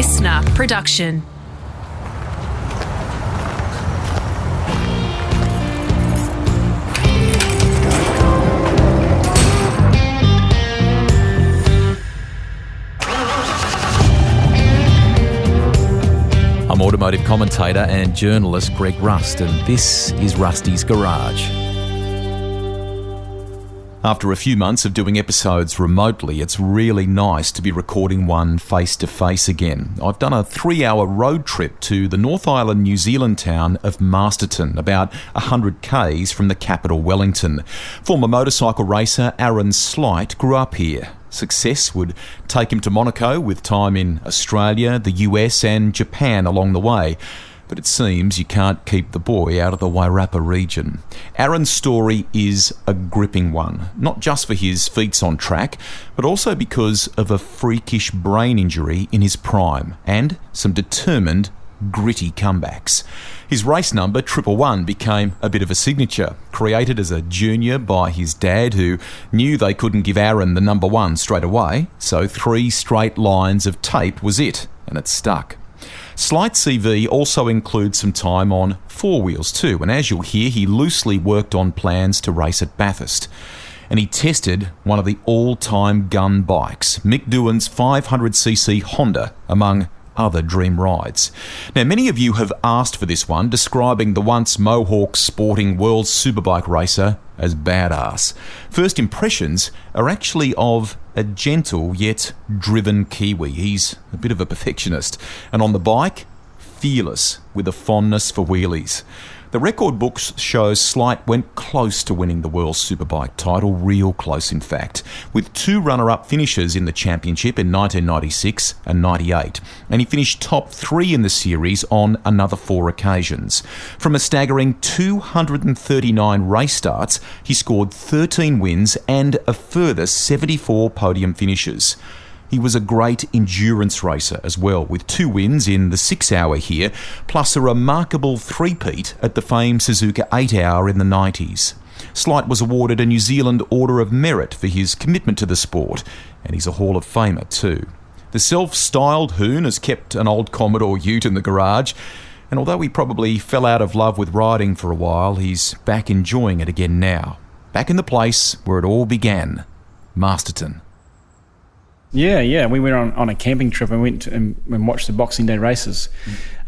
listener production. I'm automotive commentator and journalist Greg Rust, and this is Rusty's Garage. After a few months of doing episodes remotely, it's really nice to be recording one face-to-face again. I've done a 3-hour road trip to the North Island, New Zealand town of Masterton, about 100 k's from the capital, Wellington. Former motorcycle racer Aaron Slight grew up here. Success would take him to Monaco, with time in Australia, the US and Japan along the way. But it seems you can't keep the boy out of the Wairarapa region. Aaron's story is a gripping one, not just for his feats on track, but also because of a freakish brain injury in his prime and some determined, gritty comebacks. His race number, 111, became a bit of a signature, created as a junior by his dad, who knew they couldn't give Aaron the number 1 straight away, so 3 straight lines of tape was it, and it stuck. Slight's CV also includes some time on 4 wheels too, and as you'll hear, he loosely worked on plans to race at Bathurst. And he tested one of the all-time gun bikes, Mick Doohan's 500cc Honda, among other dream rides. Now, many of you have asked for this one, describing the once Mohawk sporting world superbike racer as badass. First impressions are actually of a gentle yet driven Kiwi. He's a bit of a perfectionist, and on the bike, fearless with a fondness for wheelies. The record books show Slight went close to winning the World Superbike title, real close in fact, with 2 runner-up finishes in the championship in 1996 and 98, and he finished top 3 in the series on another 4 occasions. From a staggering 239 race starts, he scored 13 wins and a further 74 podium finishes. He was a great endurance racer as well, with 2 wins in the 6-hour here, plus a remarkable 3-peat at the famed Suzuka 8-hour in the 90s. Slight was awarded a New Zealand Order of Merit for his commitment to the sport, and he's a Hall of Famer too. The self-styled Hoon has kept an old Commodore Ute in the garage, and although he probably fell out of love with riding for a while, he's back enjoying it again now. Back in the place where it all began, Masterton. Yeah. We went on a camping trip and went and watched the Boxing Day races.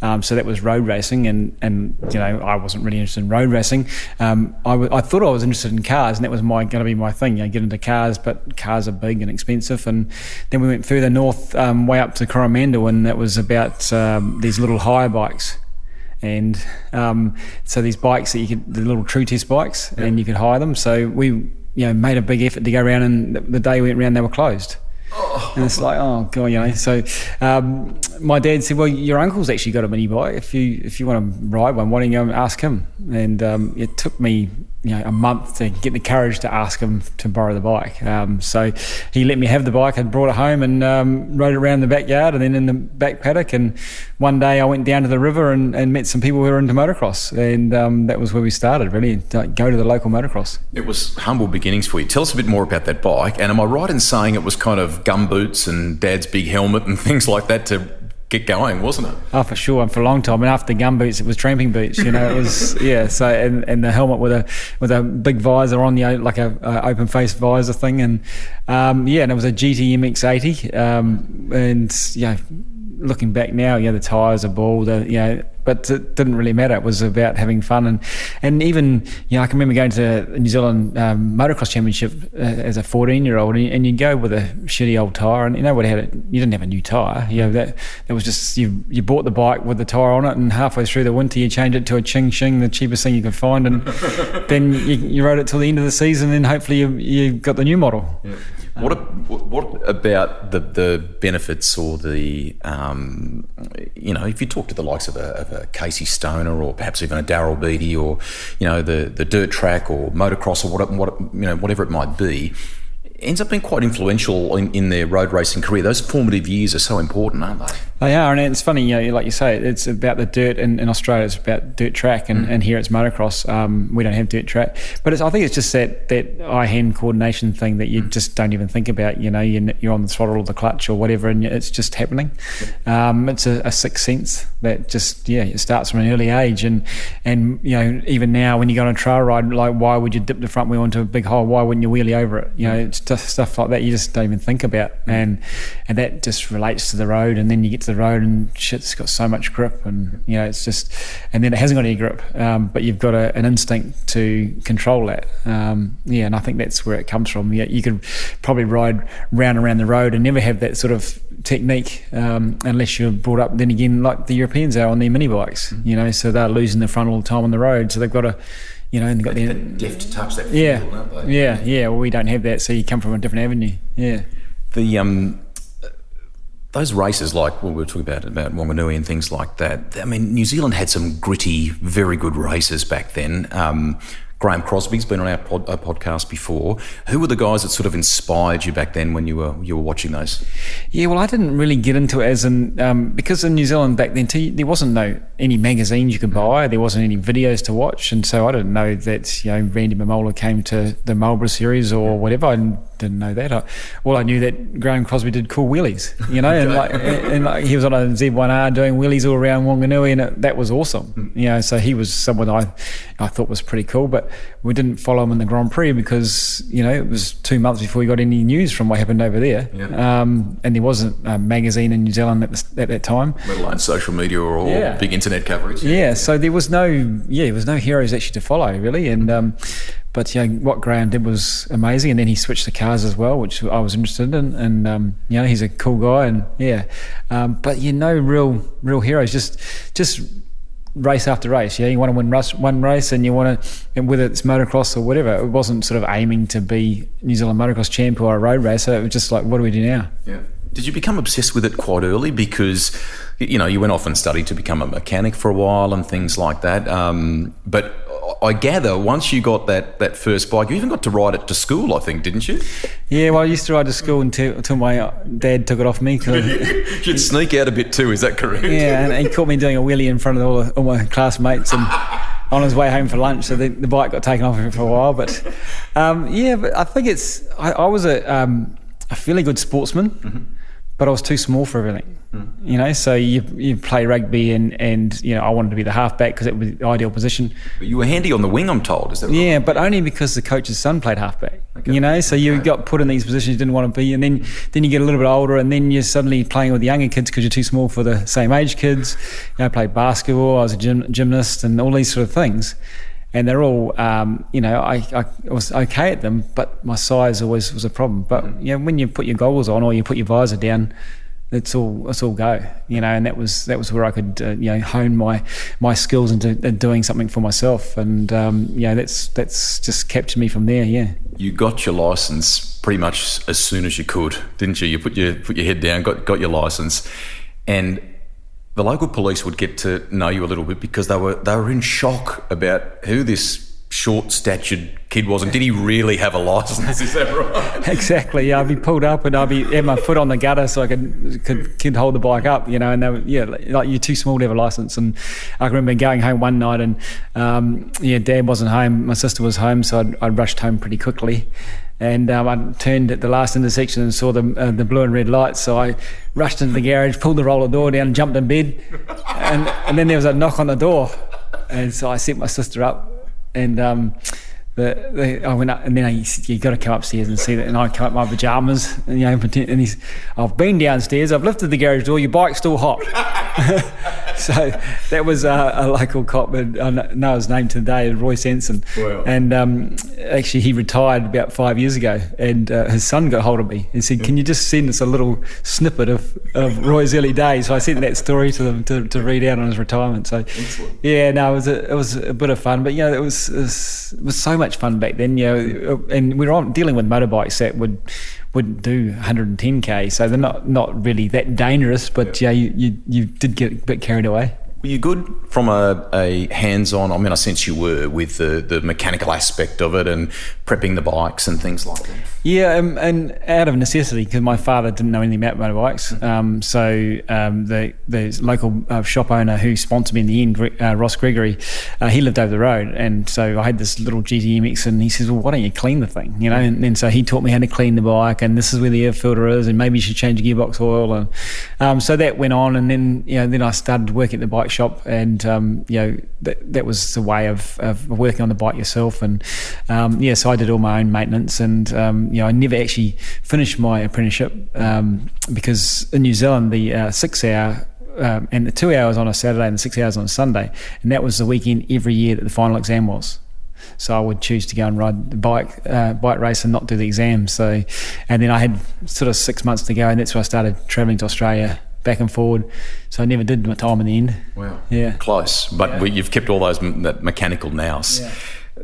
So that was road racing, and you know, I wasn't really interested in road racing. I thought I was interested in cars, and that was going to be my thing. Get into cars, but cars are big and expensive. And then we went further north, way up to Coromandel, and that was about these little hire bikes. And so these bikes that the little true test bikes, and you could hire them. So we made a big effort to go around, and the day we went around, they were closed. And it's like, oh god, So my dad said, well, your uncle's actually got a mini bike. If you want to ride one, why don't you go and ask him? And it took me a month to get the courage to ask him to borrow the bike. So he let me have the bike. I brought it home and rode it around the backyard and then in the back paddock. And one day I went down to the river and met some people who were into motocross. And that was where we started, really, go to the local motocross. It was humble beginnings for you. Tell us a bit more about that bike. And am I right in saying it was kind of gum boots and Dad's big helmet and things like that to get going, wasn't it? Oh, for sure, and for a long time. And after the gum boots, it was tramping boots. It was So and the helmet with a big visor on like a open face visor thing, and and it was a GT MX-80, and looking back now, the tyres are bald, but it didn't really matter. It was about having fun, and even I can remember going to the New Zealand Motocross Championship as a 14-year-old, and you go with a shitty old tyre, and you didn't have a new tyre. That was just you bought the bike with the tyre on it, and halfway through the winter you change it to a Ching Ching, the cheapest thing you could find, and then you rode it till the end of the season, and hopefully you got the new model. Yeah. What about the benefits or the if you talk to the likes of a Casey Stoner or perhaps even a Darryl Beattie or the dirt track or motocross or whatever it might be, ends up being quite influential in their road racing career. Those formative years are so important, aren't they? They are, and it's funny, like you say, it's about the dirt. In Australia, it's about dirt track, and here it's motocross. We don't have dirt track, but I think it's just that eye-hand coordination thing that you just don't even think about. You're on the throttle or the clutch or whatever, and it's just happening. It's a sixth sense that just it starts from an early age, and even now when you go on a trail ride, like why would you dip the front wheel into a big hole? Why wouldn't you wheelie over it? It's just stuff like that you just don't even think about, and that just relates to the road. And then you get to the road and shit's got so much grip, and it's just, and then it hasn't got any grip, but you've got an instinct to control that. And I think that's where it comes from. You could probably ride round around the road and never have that sort of technique unless you're brought up then again like the Europeans are on their mini bikes. So they're losing the front all the time on the road, so they've got to and they've got their deft touch, that feel, don't they? Well, we don't have that, so you come from a different avenue. The those races, like we were talking about Wanganui and things like that. I mean, New Zealand had some gritty, very good races back then. Graham Crosby's been on our podcast before. Who were the guys that sort of inspired you back then when you were watching those? Yeah, well, I didn't really get into it as because in New Zealand back then there wasn't any magazines you could buy. There wasn't any videos to watch, and so I didn't know that Randy Mamola came to the Marlborough series or whatever. I didn't know that. All I knew that Graham Crosby did cool wheelies, and like he was on a Z1R doing wheelies all around Wanganui, and that was awesome. So he was someone I thought was pretty cool, but we didn't follow him in the Grand Prix because it was 2 months before we got any news from what happened over there. And there wasn't a magazine in New Zealand at that time, let alone social media or big internet coverage. So there was no heroes actually to follow really, and but what Graham did was amazing, and then he switched to cars as well, which I was interested in, and he's a cool guy, and but real heroes, just race after race. You want to win one race, and you want to, and whether it's motocross or whatever, it wasn't sort of aiming to be New Zealand motocross champ or a road racer. It was just like, what do we do now? Did you become obsessed with it quite early? Because you went off and studied to become a mechanic for a while and things like that, but I gather once you got that first bike, you even got to ride it to school, I think, didn't you? Yeah, well, I used to ride to school until my dad took it off me. You'd sneak out a bit too, is that correct? Yeah, and he caught me doing a wheelie in front of all my classmates and on his way home for lunch, so the bike got taken off him for a while. But but I think I was a fairly good sportsman, but I was too small for everything. So you play rugby and I wanted to be the halfback because it was the ideal position. But you were handy on the wing, I'm told, is that right? Yeah, but only because the coach's son played halfback. So you got put in these positions you didn't want to be, and then you get a little bit older, and then you're suddenly playing with the younger kids because you're too small for the same age kids. I played basketball, I was a gymnast, and all these sort of things. And they're all, I was okay at them, but my size always was a problem. But when you put your goggles on or you put your visor down, it's all go. And that was where I could hone my skills into doing something for myself. And that's just captured me from there. Yeah. You got your license pretty much as soon as you could, didn't you? You put your head down, got your license, and the local police would get to know you a little bit because they were in shock about who this short-statured kid was, and did he really have a license? Is that right? Exactly. Yeah, I'd be pulled up and I'd have my foot on the gutter so I could hold the bike up, and they were, like, you're too small to have a license. And I can remember going home one night and Dad wasn't home, my sister was home, so I rushed home pretty quickly. And I turned at the last intersection and saw the blue and red lights, so I rushed into the garage, pulled the roller door down, jumped in bed, and then there was a knock on the door, and so I set my sister up, and I went up, and then he said, "You got to come upstairs and see that." And I come up in my pajamas, and pretend, and I've been downstairs, I've lifted the garage door, your bike's still hot. So that was a local cop, and I know his name today, Roy Sanson. Wow. And actually he retired about 5 years ago, and his son got hold of me and said, "Can you just send us a little snippet of Roy's early days?" So I sent that story to them to read out on his retirement. So excellent. Yeah, no, it was a bit of fun, but it was so much fun back then, and we were dealing with motorbikes that would do 110k, so they're not really that dangerous, but you did get a bit carried away. Were you good from a hands-on, I mean, I sense you were, with the mechanical aspect of it and prepping the bikes and things like that? Yeah, and out of necessity, because my father didn't know anything about motorbikes. The local shop owner who sponsored me in the end, Ross Gregory, he lived over the road. And so I had this little GTMX, and he says, well, why don't you clean the thing? You know, and so he taught me how to clean the bike, and this is where the air filter is, and maybe you should change the gearbox oil. And so that went on, and then I started working at the bike shop, and that was the way of working on the bike yourself. And so I did all my own maintenance, and I never actually finished my apprenticeship because in New Zealand the 6 hour and the 2 hours on a Saturday and the 6 hours on a Sunday, and that was the weekend every year that the final exam was. So I would choose to go and ride the bike race and not do the exam. So, and then I had sort of 6 months to go, and that's when I started travelling to Australia back and forward. So I never did my time in the end. Wow. Yeah. Close, but you've kept all those that mechanical nous. Yeah.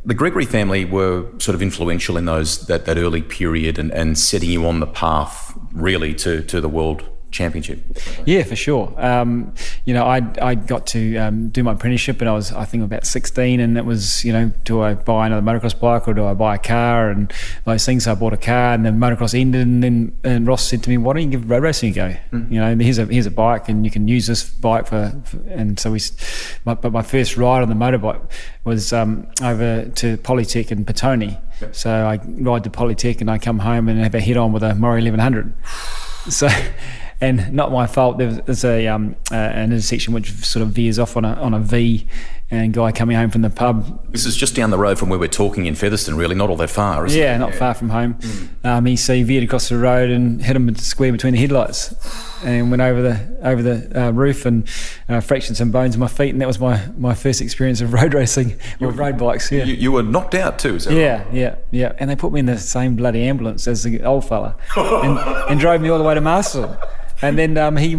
The Gregory family were sort of influential in that early period and setting you on the path really to the World Championship. Yeah, for sure. I got to do my apprenticeship, and I think about 16, and it was, do I buy another motocross bike or do I buy a car, and those things. So I bought a car, and the motocross ended, and Ross said to me, why don't you give road racing a go? Here's a bike, and you can use this bike and so but my first ride on the motorbike was over to Polytech in Petone. Yep. So I ride to Polytech, and I come home and have a head on with a Mori 1100. So, and not my fault. There's an intersection which sort of veers off on a V, and guy coming home from the pub. This is just down the road from where we're talking in Featherston, really, not all that far, is it? Yeah, not far from home. He veered across the road and hit him with the square between the headlights, and went over the roof and fractured some bones in my feet. And that was my first experience of road racing with road bikes. Yeah, you were knocked out too, is that right? Yeah. And they put me in the same bloody ambulance as the old fella, and drove me all the way to Marsden. And then they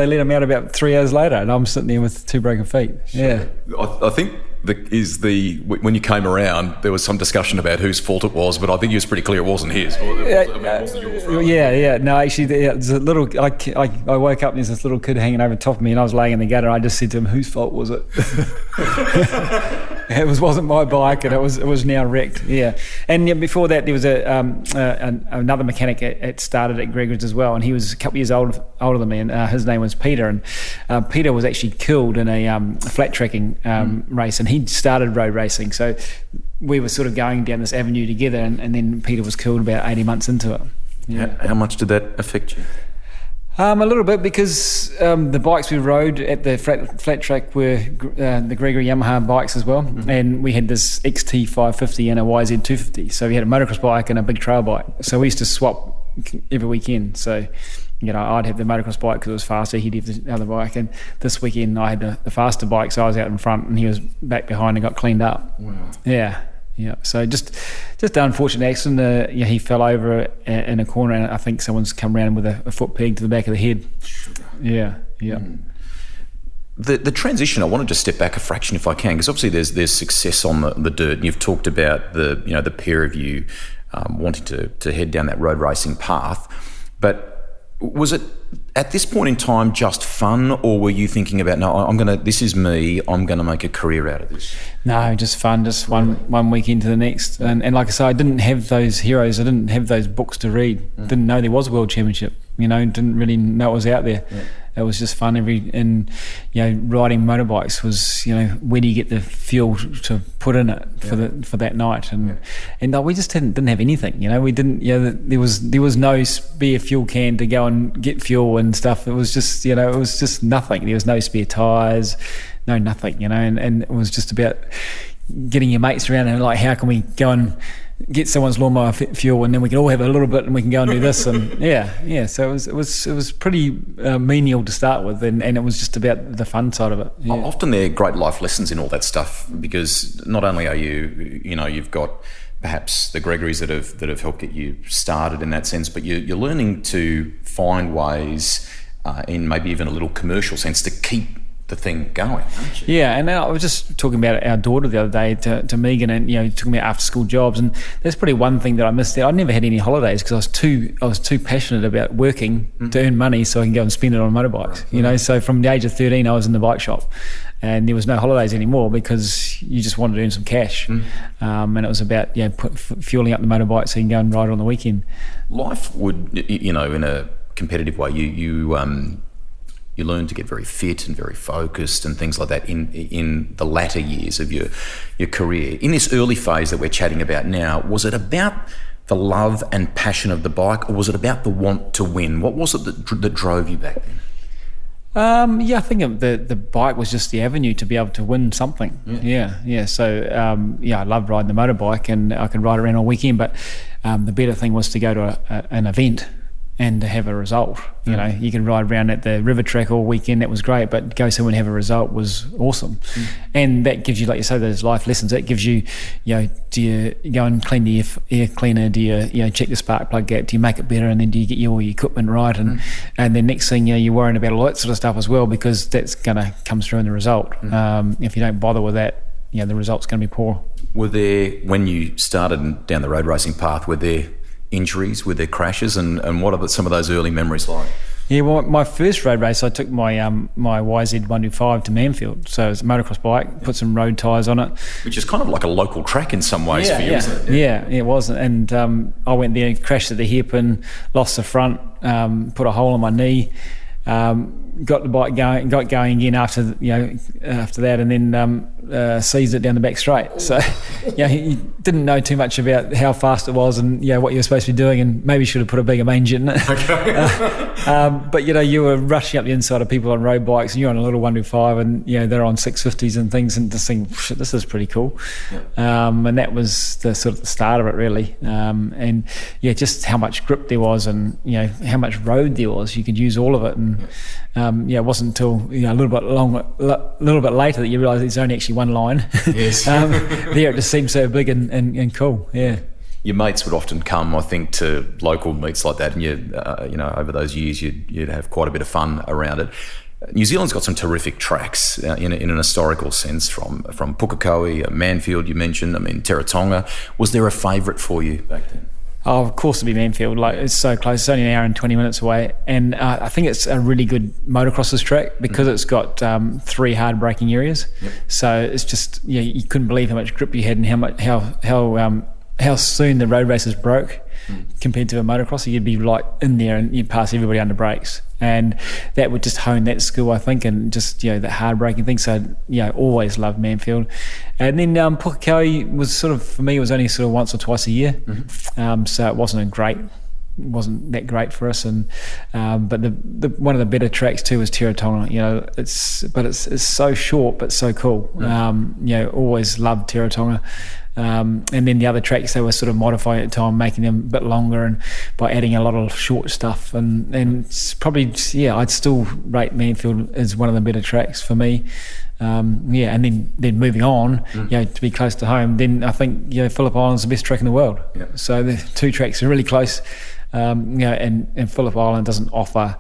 let him out about 3 hours later, and I'm sitting there with two broken feet. Yeah, I think when you came around, there was some discussion about whose fault it was, but I think it was pretty clear it wasn't his. It wasn't yours, right? Yeah. No, actually, there's a little. I woke up and there's this little kid hanging over top of me, and I was laying in the gutter. I just said to him, "Whose fault was it?" It wasn't my bike, and it was now wrecked. Yeah, and before that, there was another mechanic that started at Gregor's as well, and he was a couple of years older than me, and his name was Peter, and Peter was actually killed in a flat tracking race, and he started road racing. So we were sort of going down this avenue together, and then Peter was killed about 18 months into it. Yeah. How much did that affect you? A little bit, because the bikes we rode at the flat track were the Gregory Yamaha bikes as well, and we had this XT 550 and a YZ 250. So we had a motocross bike and a big trail bike. So we used to swap every weekend. So I'd have the motocross bike because it was faster. He'd have the other bike, and this weekend I had the faster bike, so I was out in front and he was back behind and got cleaned up. Wow. Yeah. So just an unfortunate accident. He fell over in a corner, and I think someone's come around with a foot peg to the back of the head. Yeah. The transition, I wanted to step back a fraction if I can, because obviously there's success on the dirt, and you've talked about the pair of you wanting to head down that road racing path, but was it at this point in time just fun, or were you thinking about, no, this is me, I'm gonna make a career out of this? No, just fun, just one weekend to the next. And like I say, I didn't have those heroes, I didn't have those books to read, didn't know there was a world championship, didn't really know it was out there. It was just fun. Riding motorbikes was, where do you get the fuel to put in it for that night? And we just didn't have anything. We didn't. There was no spare fuel can to go and get fuel and stuff. It was just it was just nothing. There was no spare tyres, no nothing. And it was just about getting your mates around and like, how can we go and get someone's lawnmower fuel, and then we can all have a little bit, and we can go and do this, and so it was pretty menial to start with, and it was just about the fun side of it. Often there are great life lessons in all that stuff, because not only are you've got perhaps the Gregorys that have helped get you started in that sense, but you're learning to find ways in maybe even a little commercial sense to keep the thing going, aren't you? Yeah, and I was just talking about our daughter the other day to Megan, and talking about after school jobs, and that's probably one thing that I missed there. I never had any holidays because I was too passionate about working to earn money so I can go and spend it on motorbikes. Right. So from the age of 13, I was in the bike shop, and there was no holidays anymore because you just wanted to earn some cash, and it was about fueling up the motorbike so you can go and ride on the weekend. Life would, in a competitive way, you learn to get very fit and very focused and things like that in the latter years of your career. In this early phase that we're chatting about now, was it about the love and passion of the bike, or was it about the want to win? What was it that drove you back then? I think the bike was just the avenue to be able to win something. Yeah. So I loved riding the motorbike, and I could ride around all weekend. But the better thing was to go to an event and to have a result. You can ride around at the river track all weekend, that was great, but go somewhere and have a result was awesome. And that gives you, like you say, those life lessons. That gives you, do you go and clean the air cleaner? Do you check the spark plug gap? Do you make it better? And then do you get all your equipment right? And then next thing, you're worrying about all that sort of stuff as well, because that's going to come through in the result. If you don't bother with that, the result's going to be poor. Were there, when you started down the road racing path, were there injuries, were there crashes, and what are some of those early memories like? Yeah, well, my first road race, I took my my YZ125 to Manfield. So it's a motocross bike, put some road tyres on it. Which is kind of like a local track in some ways for you, isn't it? Yeah, it was. And I went there, crashed at the hairpin, lost the front, put a hole in my knee, got the bike going, got going again after that, and then seized it down the back straight. So he didn't know too much about how fast it was and what you were supposed to be doing, and maybe should have put a bigger main jet in it. Okay. But you were rushing up the inside of people on road bikes, and you're on a little 125, and they're on 650s and things, and just think, shit, this is pretty cool. And that was the sort of the start of it, really. And just how much grip there was, and how much road there was. You could use all of it, and it wasn't until a little bit later that you realise there's only actually one line. Yes. There it just seemed so big and cool. Yeah. Your mates would often come, I think, to local meets like that, and you over those years you'd have quite a bit of fun around it. New Zealand's got some terrific tracks in an historical sense, from Pukekohe, Manfield you mentioned, Teretonga. Was there a favourite for you back then? Oh, of course it'd be Manfield. Like, it's so close. It's only an hour and 20 minutes away. And I think it's a really good motocrossers track because it's got 3 hard braking areas. Yep. So it's just, you couldn't believe how much grip you had and how soon the road races broke compared to a motocrosser. You'd be like in there and you'd pass everybody under brakes. And that would just hone that skill, I think, and just, the hard braking thing. So, always loved Manfield. And then Pukekohe was sort of, for me, it was only sort of once or twice a year. So it wasn't that great for us. And but the one of the better tracks too was Teretonga. It's so short but so cool. Always loved Teretonga. And then the other tracks, they were sort of modifying at the time, making them a bit longer, and by adding a lot of short stuff. And it's probably, I'd still rate Manfield as one of the better tracks for me. And then moving on, to be close to home, then I think Phillip Island's the best track in the world. Yep. So the 2 tracks are really close. And Phillip Island doesn't offer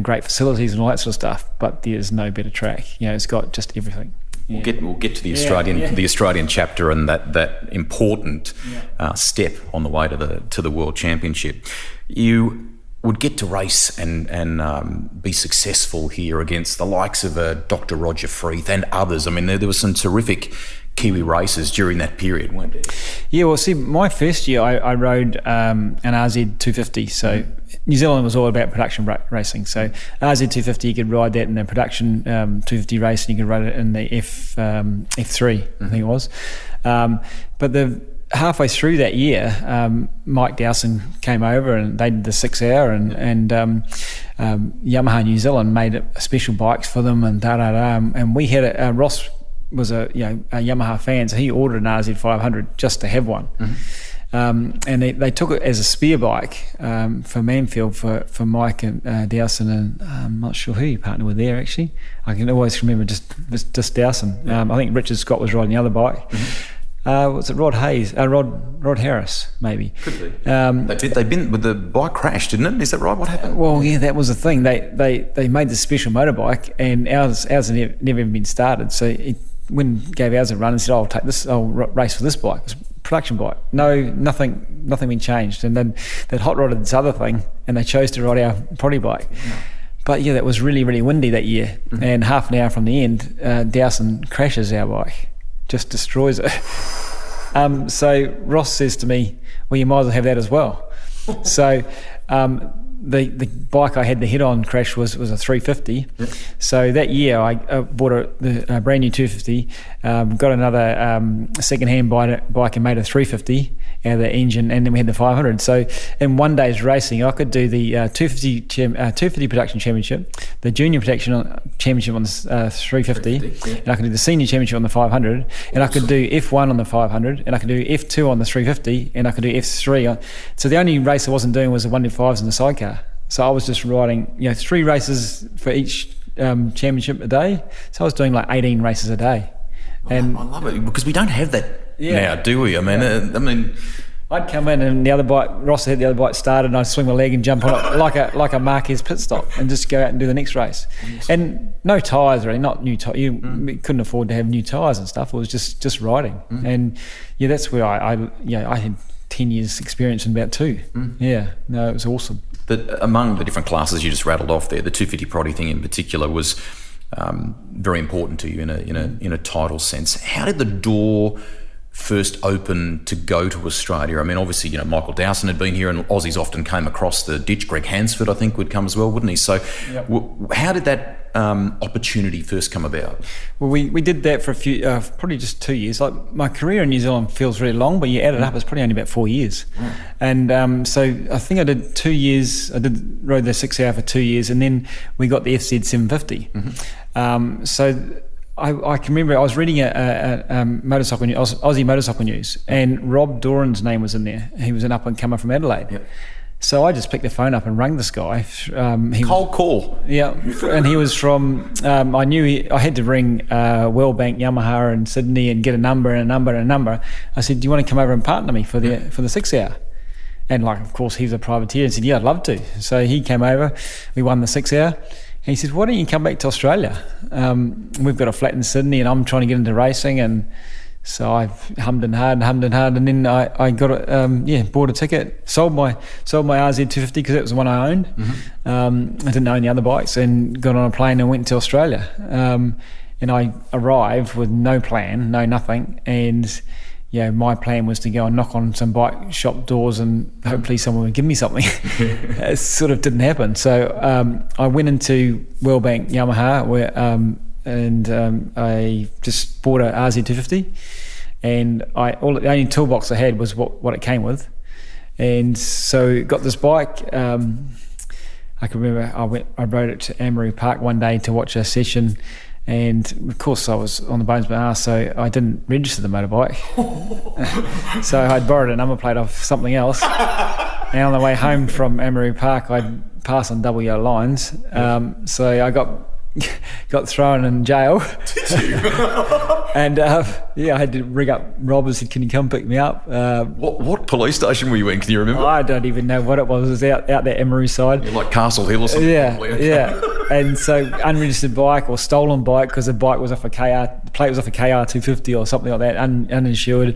great facilities and all that sort of stuff, but there's no better track. It's got just everything. We'll get to the Australian chapter and that important step on the way to the World Championship. You would get to race and be successful here against the likes of Dr. Roger Freeth and others. There were some terrific Kiwi races during that period, weren't there? Yeah, well, see, my first year I rode an RZ 250. So New Zealand was all about production racing. So RZ 250, you could ride that in the production 250 race, and you could ride it in the F3, I think it was. But halfway through that year, Mike Dowson came over and they did the 6 hour, and Yamaha New Zealand made special bikes for them, and and we had Ross was a Yamaha fan, so he ordered an RZ 500 just to have one. And they took it as a spare bike for Manfield for Mike and Dowson, and I'm not sure who he partnered with there actually. I can always remember just Dowson. I think Richard Scott was riding the other bike. Was it Rod Hayes? Rod Harris, maybe. Could be. They've been with the bike crash, didn't it? Is that right? What happened? Well, yeah, that was the thing. They made this special motorbike, and ours had never even been started. So Wynn gave ours a run and said, "I'll take this. I'll race for this bike." It was a production bike. Nothing been changed. And then they'd hot rodded this other thing, and they chose to ride our Proddy bike. Yeah. But yeah, that was really, really windy that year. Mm-hmm. And half an hour from the end, Dowson crashes our bike, just destroys it. So Ross says to me, "Well, you might as well have that as well." So the bike I had the head-on crash was a 350. Yep. So that year I bought a brand new 250, got another second-hand bike and made a 350 out of the engine, and then we had the 500. So in one day's racing, I could do the 250 production championship, the junior production championship on the 350, yeah. And I could do the senior championship on the 500, and I could do F1 on the 500, and I could do F2 on the 350, and I could do F3. So the only race I wasn't doing was the 125s and the sidecar. So I was just riding, 3 races for each championship a day. So I was doing like 18 races a day. And I love it because we don't have that now, do we? I mean, I'd come in and the other bike, Ross had the other bike started, and I'd swing my leg and jump on it like a Marquez pit stop and just go out and do the next race. And no tyres really, not new tyres. You couldn't afford to have new tyres and stuff. It was just riding. And that's where I had 10 years experience in about 2. Yeah, no, it was awesome. Among the different classes you just rattled off there, the 250 Proddy thing in particular was very important to you in a title sense. How did the door first open to go to Australia? I mean, obviously, Michael Dowson had been here, and Aussies often came across the ditch. Greg Hansford, I think, would come as well, wouldn't he? So how did that opportunity first come about? Well, we did that for a few, probably just 2 years. Like, my career in New Zealand feels really long, but you add it up, it's probably only about 4 years. And so I think I did 2 years. I rode the 6 hour for 2 years, and then we got the FZ 750. So I can remember I was reading a motorcycle news, Aussie motorcycle news, and Rob Doran's name was in there. He was an up-and-comer from Adelaide. Yep. So I just picked the phone up and rang this guy. Cold call. Yeah, and he was from, I knew I had to ring Wellbank Yamaha in Sydney and get a number. I said, "Do you want to come over and partner me for the 6 hour?" And of course, he was a privateer and said, "Yeah, I'd love to." So he came over, we won the 6 hour. And he said, "Why don't you come back to Australia? We've got a flat in Sydney and I'm trying to get into racing." And so I hummed and hard, and then I got bought a ticket, sold my RZ 250 because that was the one I owned. I didn't own the other bikes, and got on a plane and went to Australia. And I arrived with no plan, no nothing, and my plan was to go and knock on some bike shop doors and hopefully someone would give me something. It sort of didn't happen. So I went into Wellbank Yamaha and I just bought a RZ250, and the only toolbox I had was what it came with. And so got this bike. I can remember I rode it to Amaru Park one day to watch a session. And of course I was on the bones of my arse, so I didn't register the motorbike. So I'd borrowed a number plate off something else. And on the way home from Amaru Park, I'd pass on double yellow lines. So I got thrown in jail. Did you? And I had to ring up Rob and said, "Can you come pick me up?" What police station were you in? Can you remember? I don't even know what it was. It was out that Amaru side. You're like Castle Hill or something. Yeah. And so unregistered bike or stolen bike, because the bike was off a the plate was off a KR 250 or something like that, uninsured.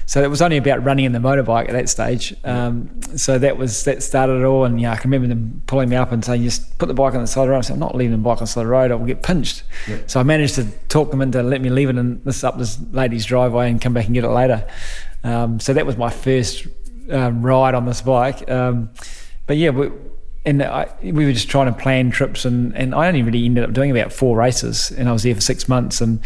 So it was only about running in the motorbike at that stage. So that started it all. And I can remember them pulling me up and saying, "Just put the bike on the side of the road." I said, "I'm not leaving the bike on the side of the road. I will get pinched." Yeah. So I managed to talk them into let me leave it up this lady's driveway and come back and get it later. So that was my first ride on this bike. But yeah, we were just trying to plan trips, and I only really ended up doing about 4 races, and I was there for 6 months and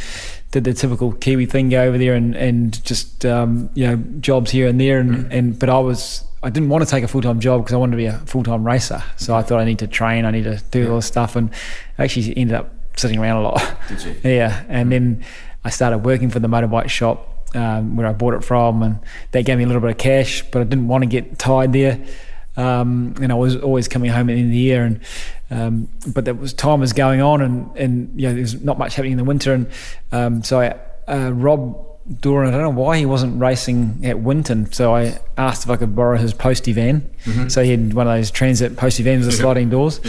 did the typical Kiwi thing, go over there and just jobs here and there, but I didn't want to take a full-time job because I wanted to be a full-time racer. So I thought I need to train, I need to do all this stuff, and I actually ended up sitting around a lot. Did you? Yeah, and then I started working for the motorbike shop where I bought it from, and that gave me a little bit of cash, but I didn't want to get tied there. And I was always coming home at the end of the year, but time was going on, and there was not much happening in the winter, and so Rob door, and I don't know why he wasn't racing at Winton. So I asked if I could borrow his postie van. So he had one of those transit postie vans with sliding doors.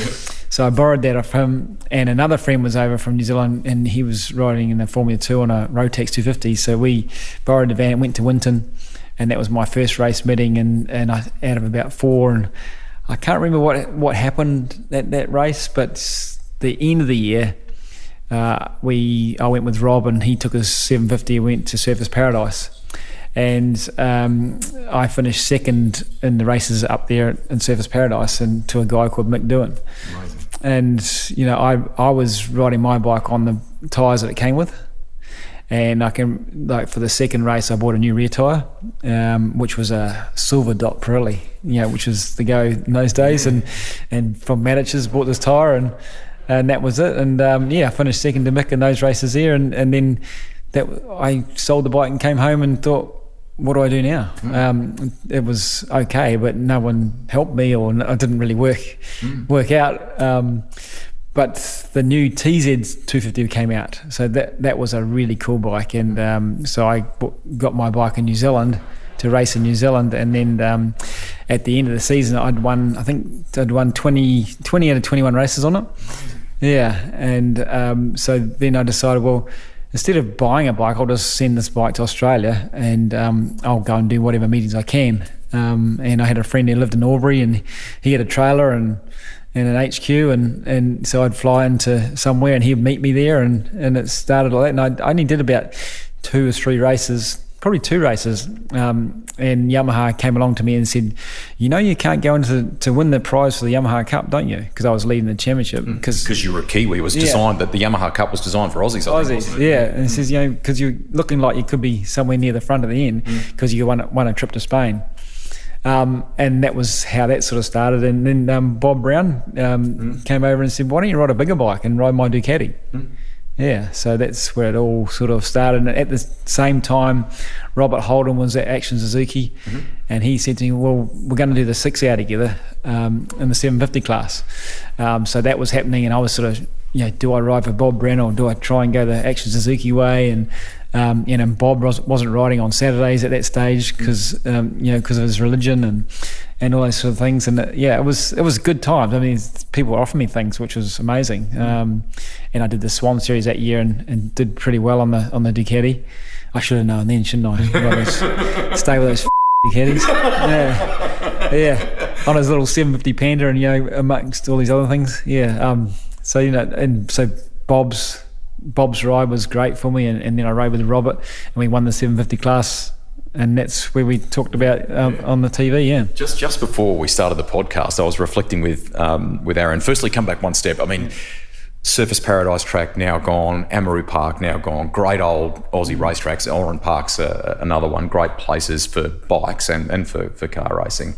So I borrowed that off him, and another friend was over from New Zealand, and he was riding in a Formula 2 on a Rotax 250. So we borrowed the van, went to Winton, and that was my first race meeting, and I out of about 4, and I can't remember what happened at that race, but the end of the year, I went with Rob, and he took his 750 and went to Surfers Paradise, and I finished second in the races up there in Surfers Paradise, and to a guy called Mick Doohan. Amazing. And I was riding my bike on the tyres that it came with, and for the second race I bought a new rear tyre, which was a silver dot Pirelli, which was the go in those days, and from Matich's bought this tyre, and that was it. And I finished second to Mick in those races there, and then I sold the bike and came home and thought, what do I do now? It was okay, but no one helped me, or I didn't really work out. But the new TZ 250 came out, so that was a really cool bike, and so I got my bike in New Zealand to race in New Zealand, and then at the end of the season I'd won 20 out of 21 races on it. Yeah, and so then I decided, well, instead of buying a bike, I'll just send this bike to Australia, and I'll go and do whatever meetings I can. And I had a friend who lived in Albury, and he had a trailer and an HQ, and so I'd fly into somewhere and he'd meet me there, and it started like that. And I only did about 2 or 3 races, probably 2 races, and Yamaha came along to me and said, you can't go into to win the prize for the Yamaha Cup, don't you? Because I was leading the championship. Because you were a Kiwi. It was designed, that the Yamaha Cup was designed for Aussies, I think, wasn't it? Yeah. And it says, because you're looking like you could be somewhere near the front of the end, because you won a trip to Spain. And that was how that sort of started. And then Bob Brown came over and said, why don't you ride a bigger bike and ride my Ducati? Yeah, so that's where it all sort of started. And at the same time, Robert Holden was at Action Suzuki, and he said to me, well, we're going to do the 6-hour together in the 750 class. So that was happening, and I was sort of, do I ride for Bob Brown, or do I try and go the Action Suzuki way? And Bob wasn't riding on Saturdays at that stage because of his religion and all those sort of things. And it was good times. I mean, people were offering me things, which was amazing. And I did the Swan Series that year and did pretty well on the Ducati. I should have known then, shouldn't I? Stay with those Ducatis. Yeah. On his little 750 Panda, and amongst all these other things. Yeah. So Bob's ride was great for me, and then I rode with Robert, and we won the 750 class, and that's where we talked about on the TV. Yeah. Just before we started the podcast, I was reflecting with Aaron. Firstly, come back one step. I mean, Surfers Paradise track now gone, Amaru Park now gone. Great old Aussie racetracks. Oran Park's another one. Great places for bikes and for car racing.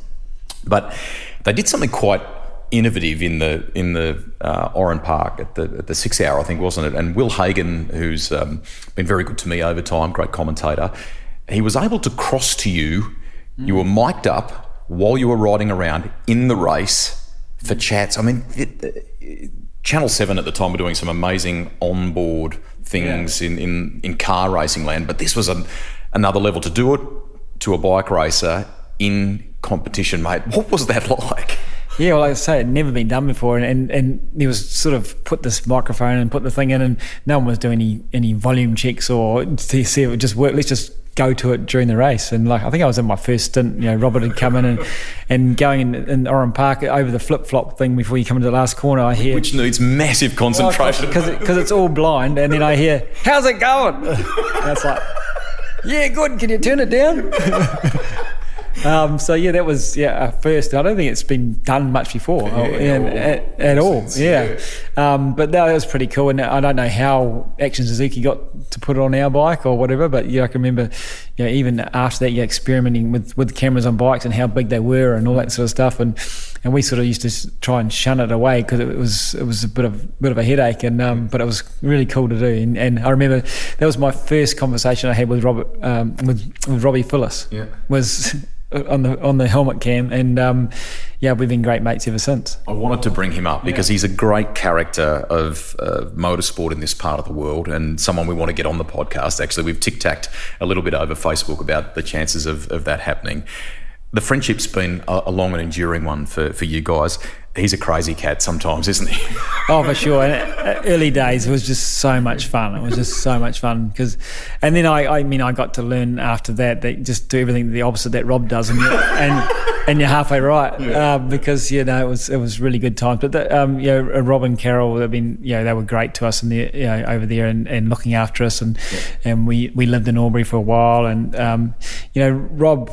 But they did something quite innovative in the Oran Park at the 6-hour, I think, wasn't it? And Will Hagan, who's been very good to me over time, great commentator, he was able to cross to you. You were mic'd up while you were riding around in the race for chats. I mean, Channel 7 at the time were doing some amazing onboard things in car racing land, but this was another level. To do it to a bike racer in competition, mate. What was that like? Yeah, well, like I say, it'd never been done before, and he was sort of put this microphone and put the thing in, and no one was doing any volume checks or to see if it would just work. Let's just go to it during the race. And I think I was in my first stint. Robert had come in and going in Oran Park over the flip flop thing before you come into the last corner. I hear, which needs massive concentration because it's all blind, and then I hear, "How's it going?" And it's like, "Yeah, good. Can you turn it down?" That was a first. I don't think it's been done much before at all. Yeah, but no, that was pretty cool. And I don't know how Action Suzuki got to put it on our bike or whatever. But I can remember, even after that, experimenting with cameras on bikes and how big they were and all that sort of stuff. And we sort of used to try and shun it away because it was a bit of a headache. And but it was really cool to do. And I remember that was my first conversation I had with Robert with Robbie Phillips. Yeah. Was on the helmet cam, and we've been great mates ever since. I wanted to bring him up because he's a great character of motorsport in this part of the world, and someone we want to get on the podcast. Actually, we've tic-tacked a little bit over Facebook about the chances of that happening. The friendship's been a long and enduring one for you guys. He's a crazy cat sometimes, isn't he? Oh, for sure. And early days, it was just so much fun. It was just so much fun and then I got to learn after that just do everything the opposite that Rob does, and you're halfway right, because it was really good times. But Rob and Carol have been they were great to us over there and looking after us, and we lived in Albury for a while, and Rob.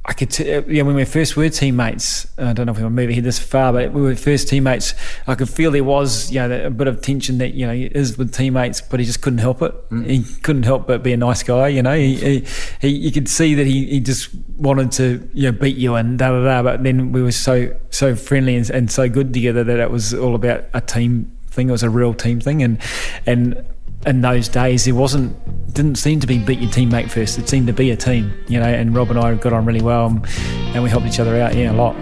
I could when we first were teammates, I don't know if we were moving here this far, but we were first teammates, I could feel there was a bit of tension that he is with teammates, but he just couldn't help it. He couldn't help but be a nice guy. He you could see that he just wanted to beat you and but then we were so friendly and so good together that it was all about a team thing. It was a real team thing, and in those days didn't seem to be beat your teammate first. It seemed to be a team, and Rob and I got on really well, and we helped each other out, a lot.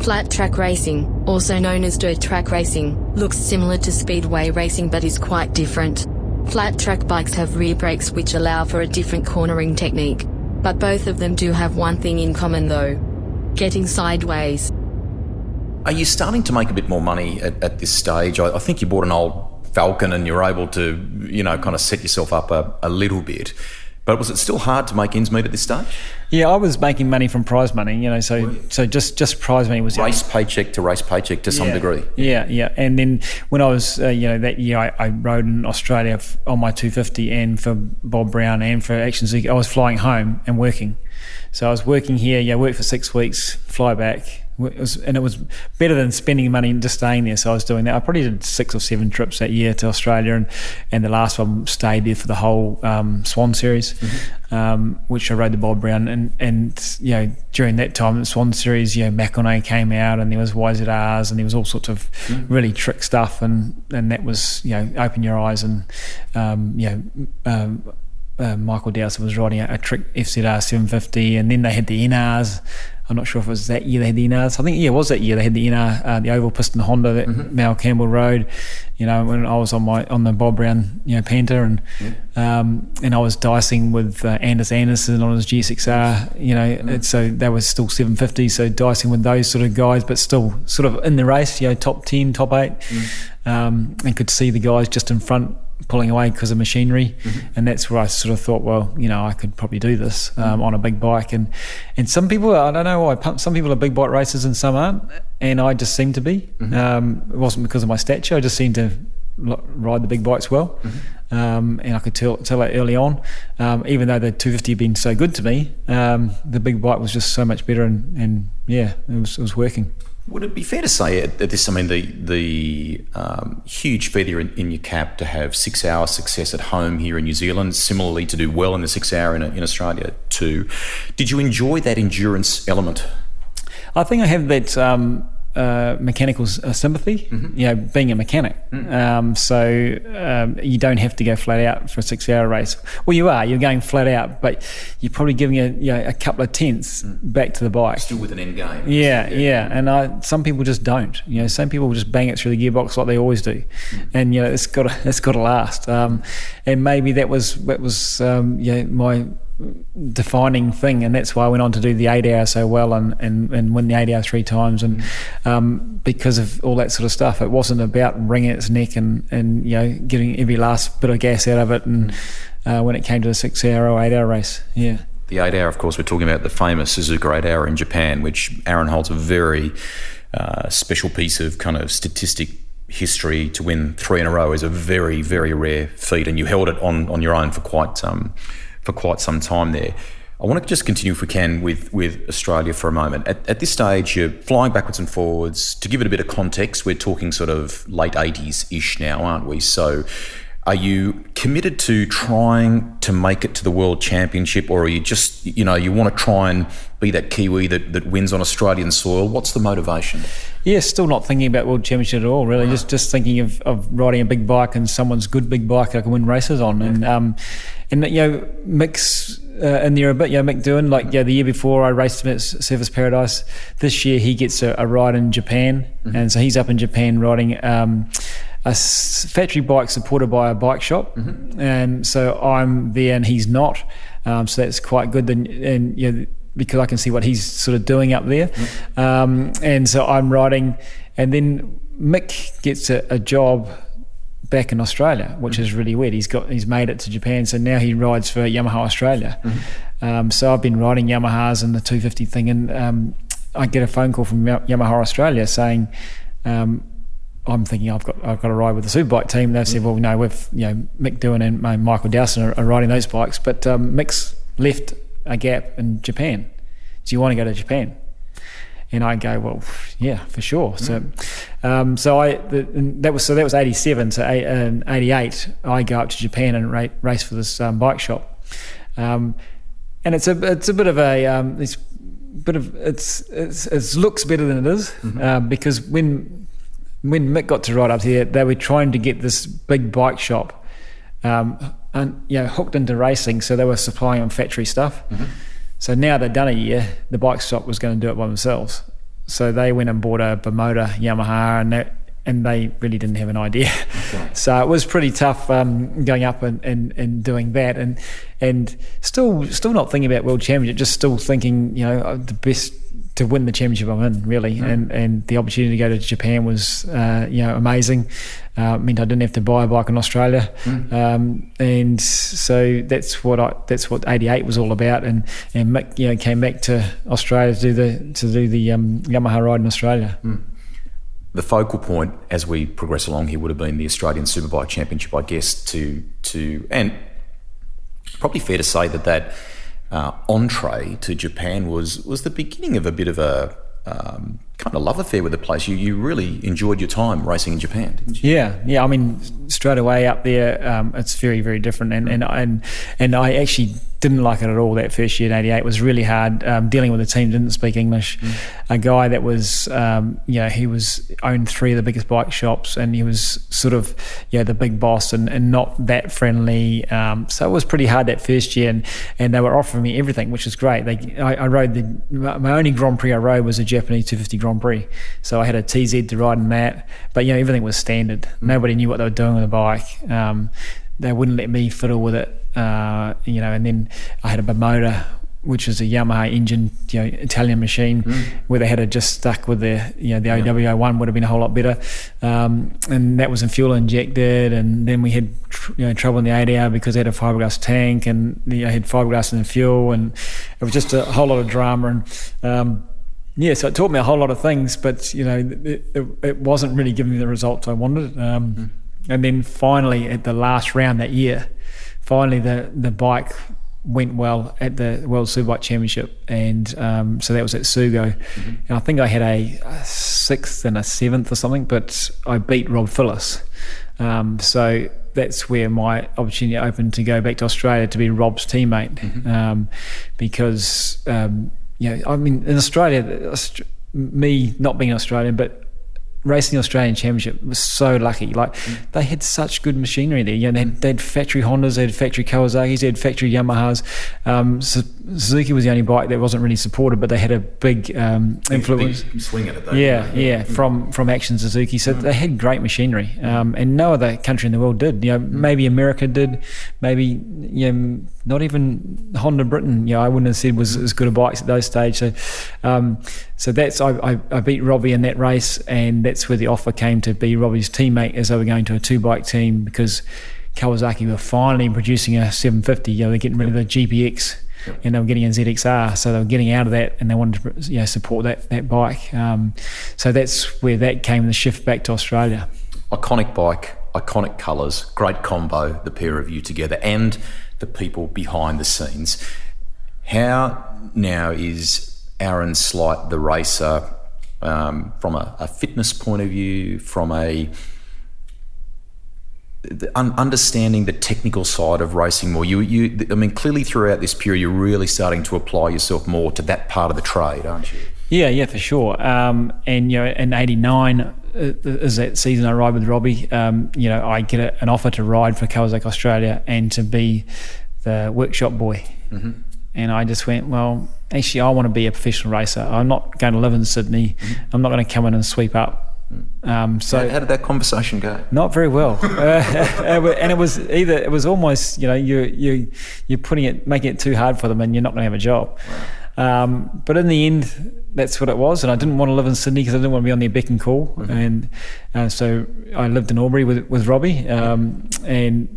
Flat track racing, also known as dirt track racing, looks similar to speedway racing but is quite different. Flat track bikes have rear brakes which allow for a different cornering technique. But both of them do have one thing in common though: getting sideways. Are you starting to make a bit more money at this stage? I think you bought an old Falcon and you're able to, kind of set yourself up a little bit. But was it still hard to make ends meet at this stage? Yeah, I was making money from prize money, so just prize money was race paycheck to some degree. Yeah. And then when I was, that year, I rode in Australia on my 250 and for Bob Brown and for Action Zeke. I was flying home and working. So I was working here, worked for 6 weeks, fly back. It was better than spending money and just staying there. So I was doing that. I probably did 6 or 7 trips that year to Australia, and the last one stayed there for the whole Swan Series, which I rode the Bob Brown. And during that time, the Swan Series, McElnay came out, and there was YZRs, and there was all sorts of really trick stuff, and that was open your eyes, and Michael Dowson was riding a trick FZR 750, and then they had the NRs. I'm not sure if it was that year they had the NRs. I think it was that year they had the NR, the oval piston Honda that Mal Campbell rode. When I was on the Bob Brown Panther, and I was dicing with Anders Anderson on his GSXR. And so they were still 750, so dicing with those sort of guys, but still sort of in the race, top 10, top 8, and could see the guys just in front pulling away because of machinery, and that's where I sort of thought, well, I could probably do this on a big bike, and some people, I don't know why, some people are big bike racers and some aren't, and I just seemed to be. It wasn't because of my stature, I just seemed to ride the big bikes well, and I could tell that early on, even though the 250 had been so good to me, the big bike was just so much better, and it was working. Would it be fair to say at this, the huge feather in your cap to have 6 hour success at home here in New Zealand, similarly to do well in the 6 hour in Australia too. Did you enjoy that endurance element? I think I have that mechanical sympathy, being a mechanic. So you don't have to go flat out for a 6 hour race. Well, you're going flat out, but you're probably giving a couple of tenths back to the bike. Still with an end game. Yeah. And some people just don't. Some people just bang it through the gearbox like they always do. And it's got to last. And maybe that was my defining thing, and that's why I went on to do the 8 hour so well and win the 8 hour 3 times, and because of all that sort of stuff. It wasn't about wringing its neck and getting every last bit of gas out of it, and when it came to the 6 hour or 8 hour race. The 8 hour, of course, we're talking about the famous Suzuka 8 hour in Japan, which Aaron holds a very special piece of kind of statistic history. To win 3 in a row is a very, very rare feat, and you held it on your own for quite some time there. I want to just continue, if we can, with Australia for a moment. At this stage, you're flying backwards and forwards. To give it a bit of context, we're talking sort of late 80s-ish now, aren't we? So Are you committed to trying to make it to the World Championship, or are you just, you want to try and be that Kiwi that wins on Australian soil? What's the motivation? Yeah, still not thinking about World Championship at all, really. Just thinking of riding a big bike and someone's good big bike I can win races on. And Mick's in there a bit. Mick Doohan, the year before I raced him at Surface Paradise. This year he gets a ride in Japan, and so he's up in Japan riding a factory bike supported by a bike shop, and so I'm there and he's not, so that's quite good. And because I can see what he's sort of doing up there, and so I'm riding, and then Mick gets a job back in Australia, which is really weird. He's made it to Japan, so now he rides for Yamaha Australia. So I've been riding Yamahas and the 250 thing, and I get a phone call from Yamaha Australia saying, I'm thinking I've got a ride with the Superbike team. They've said, well, no, we've Mick Doohan and Michael Dowson are riding those bikes, but Mick's left a gap in Japan. Do you want to go to Japan? And I go, well, yeah, for sure. So, that was 87. So in 88, I go up to Japan and race for this bike shop, and it's a bit of a it looks better than it is, because when Mick got to ride up here, they were trying to get this big bike shop hooked into racing, so they were supplying them factory stuff. So now they'd done a year, the bike shop was going to do it by themselves. So they went and bought a Bermuda Yamaha, and they really didn't have an idea. Okay. So it was pretty tough going up and doing that, and still not thinking about World Championship, just still thinking, the best to win the championship I'm in, really. And the opportunity to go to Japan was amazing. Meant I didn't have to buy a bike in Australia, and so that's what 88 was all about. And Mick came back to Australia to do the Yamaha ride in Australia. The focal point as we progress along here would have been the Australian Superbike Championship, I guess, to and probably fair to say that entree to Japan was the beginning of a bit of a kind of love affair with the place. You really enjoyed your time racing in Japan, didn't you? Yeah. I mean, straight away up there, it's very, very different, and I actually didn't like it at all. That first year in '88 was really hard. Dealing with a team that didn't speak English, a guy that was, he owned 3 of the biggest bike shops, and he was sort of, the big boss, and not that friendly. So it was pretty hard that first year, and they were offering me everything, which was great. I rode my only Grand Prix I rode was a Japanese 250 Grand Prix, so I had a TZ to ride in that. But everything was standard. Nobody knew what they were doing with the bike. They wouldn't let me fiddle with it, and then I had a Bermuda, which is a Yamaha engine, Italian machine, where they had just stuck with the OW01 would have been a whole lot better, and that was in fuel injected. And then we had trouble in the 80 hour because they had a fiberglass tank, and had fiberglass in the fuel, and it was just a whole lot of drama. And so it taught me a whole lot of things, but it wasn't really giving me the results I wanted. And then finally, at the last round that year, the bike went well at the World Superbike Championship, and so that was at Sugo. And I think I had a 6th and a 7th or something, but I beat Rob Phillis. So that's where my opportunity opened to go back to Australia to be Rob's teammate, because I mean, in Australia, me not being an Australian, but racing the Australian Championship was so lucky. They had such good machinery there. They had factory Hondas, they had factory Kawasaki's, they had factory Yamahas. Suzuki was the only bike that wasn't really supported, but they had a big influence. Big swing at it, though. From Action Suzuki. So they had great machinery, and no other country in the world did. Maybe America did, maybe not even Honda Britain. I wouldn't have said was as good a bikes at those stages. So that's I beat Robbie in that race, and that's where the offer came to be Robbie's teammate as they were going to a 2-bike team, because Kawasaki were finally producing a 750. They're getting rid of the GPX, and they were getting a ZXR, so they were getting out of that, and they wanted to support that bike. So that's where that came, the shift back to Australia. Iconic bike, iconic colours, great combo, the pair of you together, and the people behind the scenes. How now is Aaron Slight, the racer, from a fitness point of view, from a understanding the technical side of racing more. I mean, clearly throughout this period, you're really starting to apply yourself more to that part of the trade, aren't you? Yeah, for sure. And in '89 is that season I ride with Robbie. I get an offer to ride for Kawasaki Australia and to be the workshop boy. Mm-hmm. And I just went, well, actually, I want to be a professional racer. I'm not going to live in Sydney. Mm-hmm. I'm not going to come in and sweep up. So how did that conversation go? Not very well, and it was almost, you're making it too hard for them, and you're not going to have a job. Wow. But in the end, that's what it was, and I didn't want to live in Sydney because I didn't want to be on their beck and call. Mm-hmm. And so I lived in Albury with Robbie, and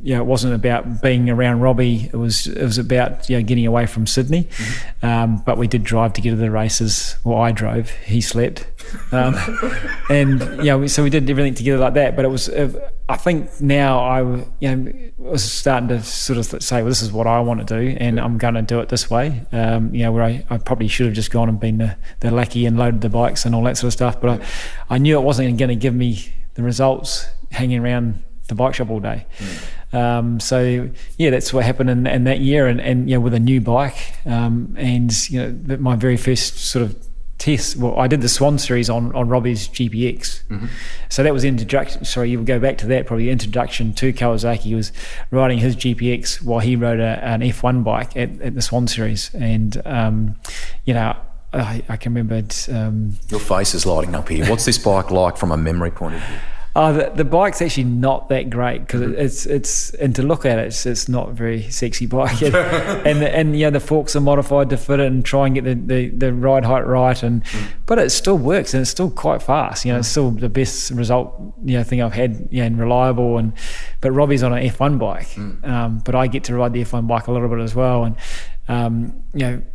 it wasn't about being around Robbie. It was about getting away from Sydney. Mm-hmm. But we did drive together the races. Well, I drove, he slept, and so we did everything together like that. But it was. I think now I was starting to sort of say, well, this is what I want to do, and I'm going to do it this way. Where I probably should have just gone and been the lackey and loaded the bikes and all that sort of stuff. But I knew it wasn't going to give me the results hanging around the bike shop all day. So that's what happened in that year, and with a new bike, and my very first sort of test. Well, I did the Swan Series on Robbie's GPX. Mm-hmm. So that was the introduction. Sorry, you would go back to that, probably introduction to Kawasaki. He was riding his GPX while he rode an F1 bike at the Swan Series. And, I can remember... Your face is lighting up here. What's this bike like from a memory point of view? The bike's actually not that great because it's and to look at it's not a very sexy bike, and the forks are modified to fit it and try and get the ride height right, but it still works and it's still quite fast. It's still the best result thing I've had, and reliable. But Robbie's on an F1 bike, but I get to ride the F1 bike a little bit as well. And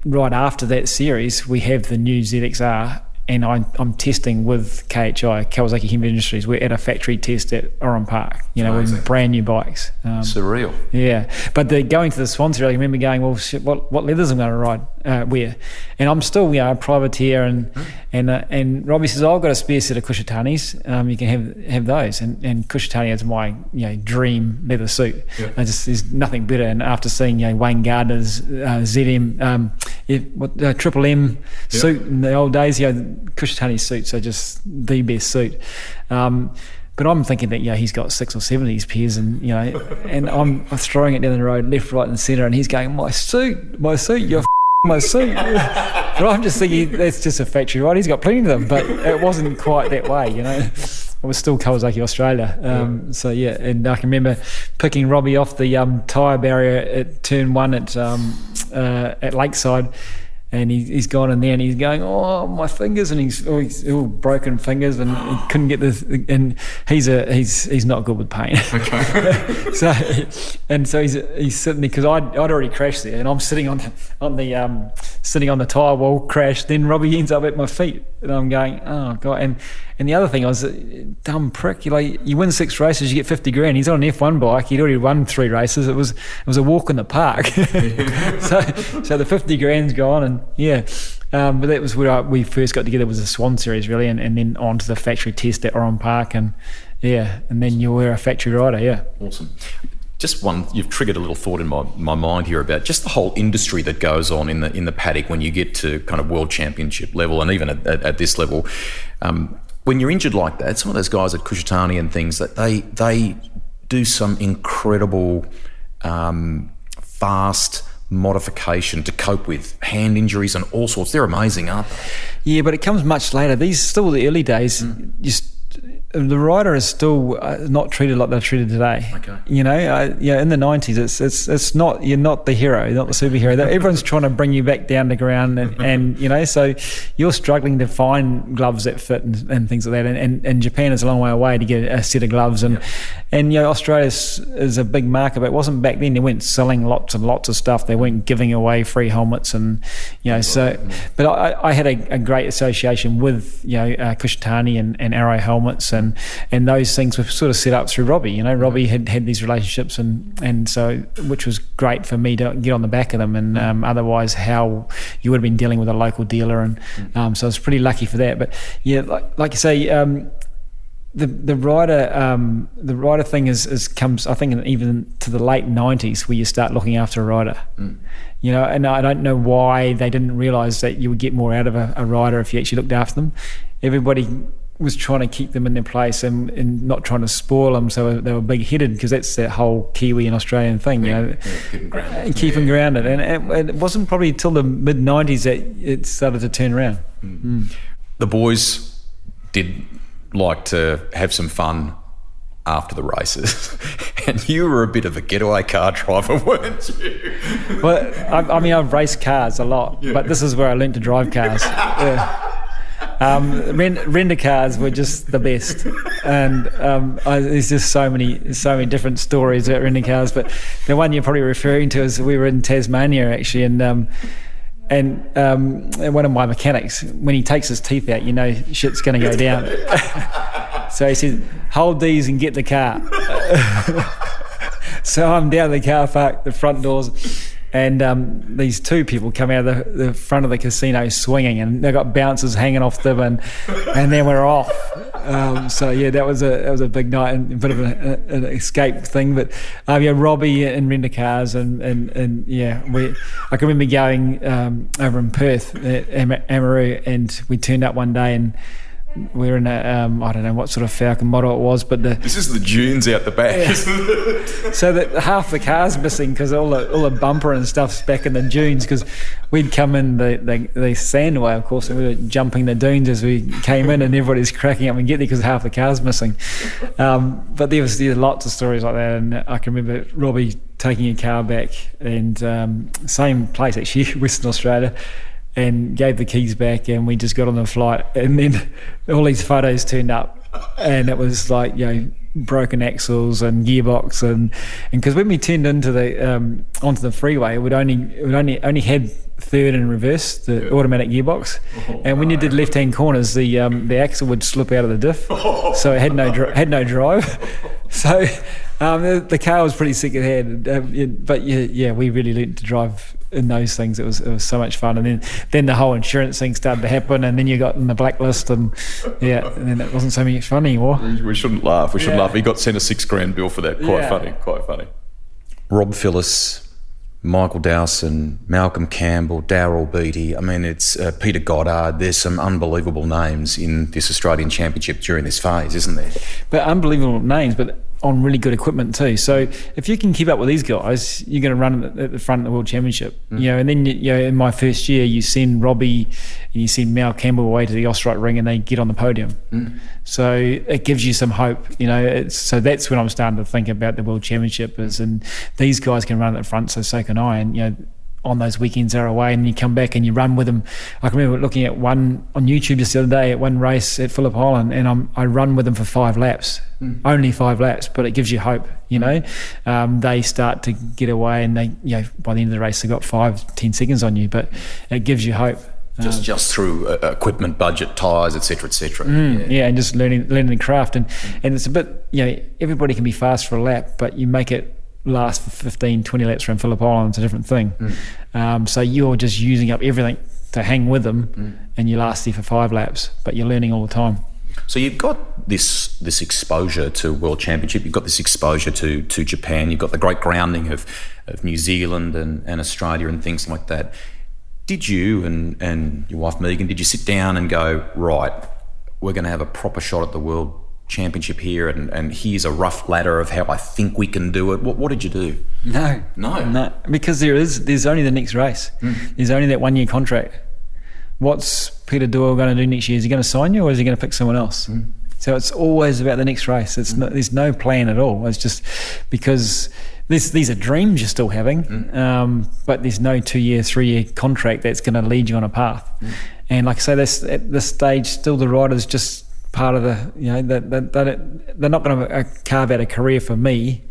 right after that series, we have the new ZXR. And I'm testing with KHI, Kawasaki Heavy Industries. We're at a factory test at Oran Park, with brand new bikes. Surreal. Yeah. But going to the Swan Series, I remember going, well, shit, what leathers I'm going to wear? And I'm still, a privateer. And Robbie says, I've got a spare set of Kushitanis. You can have those. And Kushitani is my dream leather suit. Yeah. There's nothing better. And after seeing Wayne Gardner's ZM, Triple M suit in the old days, Kushitani suits are just the best suit. But I'm thinking that he's got 6 or 7 of these pairs, and and I'm throwing it down the road, left, right, and centre, and he's going, my suit, you're my suit. But I'm just thinking that's just a factory ride. He's got plenty of them, but it wasn't quite that way. It was still Kawasaki Australia. And I can remember picking Robbie off the tyre barrier at turn 1 at Lakeside. And he's gone in there and he's going, oh, my fingers, and he's all broken fingers, and he couldn't get this. And he's not good with pain. Okay. so he's sitting there because I'd already crashed there, and I'm sitting on the tyre wall, crashed. Then Robbie ends up at my feet, and I'm going, oh god. And the other thing, I was dumb prick. You win 6 races, you get 50 grand. He's on an F1 bike. He'd already won 3 races. It was a walk in the park. so the 50 grand's gone, and but that was where we first got together, was the Swan Series really, and then on to the factory test at Oran Park, and then you were a factory rider. Awesome. Just one, you've triggered a little thought in my mind here about just the whole industry that goes on in the paddock when you get to kind of world championship level, and even at this level. When you're injured like that, some of those guys at Kushitani and things, that they do some incredible fast modification to cope with hand injuries and all sorts. They're amazing, aren't they? Yeah, but it comes much later. These still the early days. The rider is still not treated like they're treated today. Okay. In the 90s, it's not, you're not the hero, you're not the superhero. Everyone's trying to bring you back down to ground, and so you're struggling to find gloves that fit and things like that. And Japan is a long way away to get a set of gloves, and Australia is a big market, but it wasn't back then. They weren't selling lots and lots of stuff. They weren't giving away free helmets, and But I had a great association with Kushitani and Arrow helmets. And those things were sort of set up through Robbie. Robbie had these relationships, and so, which was great for me to get on the back of them. And otherwise, how you would have been dealing with a local dealer, and so I was pretty lucky for that. But like you say, the rider thing is comes, I think, even to the late 90s where you start looking after a rider. You know, and I don't know why they didn't realise that you would get more out of a rider if you actually looked after them. Everybody was trying to keep them in their place and not trying to spoil them, so they were big-headed, because that's that whole Kiwi and Australian thing, you know, keep them grounded. And it wasn't probably until the mid-90s that it started to turn around. The boys did like to have some fun after the races, and you were a bit of a getaway car driver, weren't you? Well, I mean, I've raced cars a lot, but this is where I learnt to drive cars. Render cars were just the best, and there's just so many different stories about render cars. But the one you're probably referring to is we were in Tasmania actually, and one of my mechanics, when he takes his teeth out, you know shit's going to go down. So he said, "Hold these and get the car." So I'm down the car park, the front doors, and these two people come out of the front of the casino swinging, and they've got bouncers hanging off them, and then we're off. So yeah, that was a big night and a bit of an escape thing. But yeah, Robbie and render cars, and yeah, I can remember going over in Perth at Amaroo, and we turned up one day and we're in a I don't know what sort of Falcon model it was, but this is the dunes out the back, yeah. Isn't it? So that half the car's missing because all the bumper and stuff's back in the dunes, because we'd come in the sandway, of course, and we were jumping the dunes as we came in, and everybody's cracking up and getting there because half the car's missing. But there's lots of stories like that, and I can remember Robbie taking a car back, and same place actually, Western Australia, and gave the keys back, and we just got on the flight, and then all these photos turned up, and it was like, you know, broken axles and gearbox, and because when we turned into onto the freeway, it only had third and reverse, the automatic gearbox, and when you did left-hand corners, the axle would slip out of the diff, so it had no drive. So the car was pretty second-hand, but yeah, we really learned to drive in those things. It was so much fun, and then the whole insurance thing started to happen, and then you got in the blacklist, and yeah, and then it wasn't so much fun anymore. We shouldn't laugh. We shouldn't laugh. He got sent a $6,000 bill for that. Quite funny. Rob Phillis, Michael Dowson, Malcolm Campbell, Darryl Beattie. I mean, it's Peter Goddard. There's some unbelievable names in this Australian Championship during this phase, isn't there? But unbelievable names, but on really good equipment too. So if you can keep up with these guys, you're going to run at the front of the World Championship. You know, and then in my first year, you send Robbie and you send Mal Campbell away to the Austrite ring, and they get on the podium. So it gives you some hope. You know, so that's when I'm starting to think about the World Championship and these guys can run at the front, so can I. And you know, on those weekends they're away, and you come back and you run with them. I can remember looking at one on YouTube just the other day at one race at Phillip Island, and I run with them for 5 laps, only 5 laps, but it gives you hope. You know, they start to get away, and they, you know, by the end of the race they got 5-10 seconds on you, but it gives you hope. Just through equipment, budget, tyres, etc. Yeah, and just learning the craft, and it's a bit, you know, everybody can be fast for a lap, but you make it last for 15-20 laps around Phillip Island. It's a different thing. So you're just using up everything to hang with them, and you last there for 5 laps, but you're learning all the time. So you've got this exposure to World Championship, you've got this exposure to Japan, you've got the great grounding of New Zealand and Australia and things like that. Did you and your wife Megan, did you sit down and go, right, we're going to have a proper shot at the World Championship here, and here's a rough ladder of how I think we can do it? What did you do? No, because there's only the next race. There's only that 1 year contract. What's Peter Doyle going to do next year? Is he going to sign you, or is he going to pick someone else? So it's always about the next race. There's no plan at all. It's just because these are dreams you're still having, but there's no 2 year, 3 year contract that's going to lead you on a path. And like I say, at this stage, still the rider's just part of the, you know, they're not going to carve out a career for me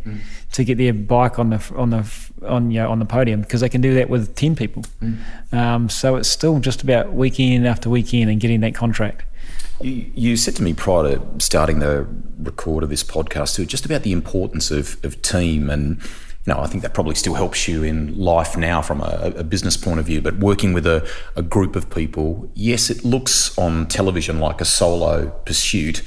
to get their bike on the podium, because they can do that with 10 people. So it's still just about weekend after weekend and getting that contract. You said to me prior to starting the record of this podcast too, just about the importance of team, and you know, I think that probably still helps you in life now from a business point of view, but working with a group of people, yes, it looks on television like a solo pursuit,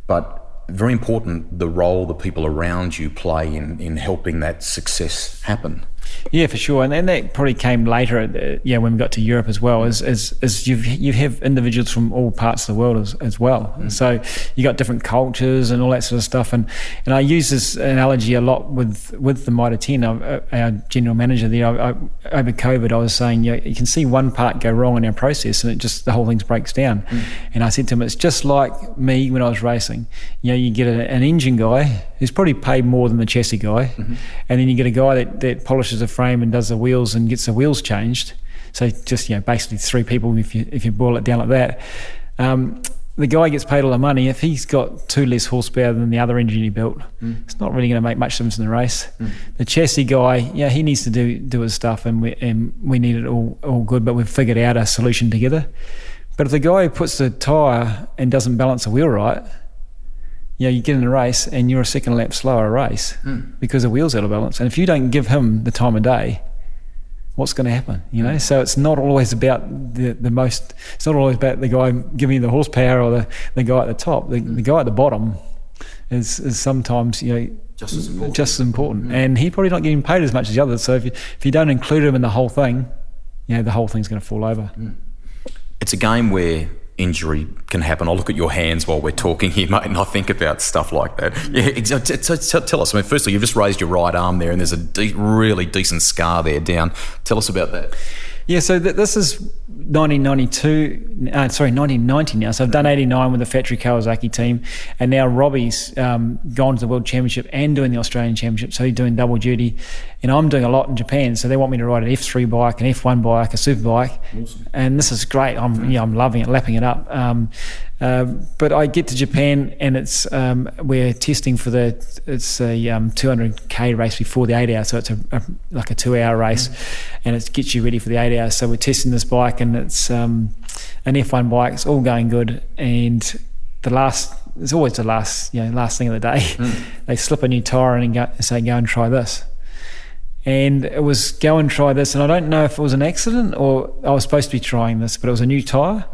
but very important the role the people around you play in helping that success happen. Yeah, for sure, and that probably came later. When we got to Europe as well, as you have individuals from all parts of the world as well. Mm. So you got different cultures and all that sort of stuff. And I use this analogy a lot with the Mitre 10. Our general manager there, over COVID, I was saying, you can see one part go wrong in our process, and the whole thing breaks down. Mm. And I said to him, it's just like me when I was racing. You get an engine guy who's probably paid more than the chassis guy, mm-hmm. and then you get a guy that polishes the frame and does the wheels and gets the wheels changed. So just basically three people if you boil it down like that. The guy gets paid all the money. If he's got 2 less horsepower than the other engine he built, it's not really going to make much difference in the race. The chassis guy, he needs to do his stuff, and we need it all good, but we've figured out a solution together. But if the guy who puts the tyre and doesn't balance the wheel right, you get in a race and you're a second lap slower race because the wheel's out of balance. And if you don't give him the time of day, what's going to happen? So it's not always about the most. It's not always about the guy giving you the horsepower or the guy at the top. The guy at the bottom is sometimes just as important. And he's probably not getting paid as much as the others. So if you don't include him in the whole thing, the whole thing's going to fall over. It's a game where injury can happen. I'll look at your hands while we're talking here, mate, and I think about stuff like that. Yeah, tell us. I mean, firstly, you've just raised your right arm there, and there's a really decent scar there down. Tell us about that. Yeah, so this is 1990 now. So I've done 89 with the factory Kawasaki team, and now Robbie's gone to the World Championship and doing the Australian Championship, so he's doing double duty. And I'm doing a lot in Japan, so they want me to ride an F3 bike, an F1 bike, a super bike. Awesome. And this is great. I'm loving it, lapping it up. But I get to Japan, and it's we're testing for a 200k race before the 8 hours, so it's like a 2-hour race, and it gets you ready for the 8 hours. So we're testing this bike, and it's an F1 bike. It's all going good, and it's always the last thing of the day. They slip a new tyre in and say, go and try this. And it was go and try this, and I don't know if it was an accident or I was supposed to be trying this, but it was a new tyre.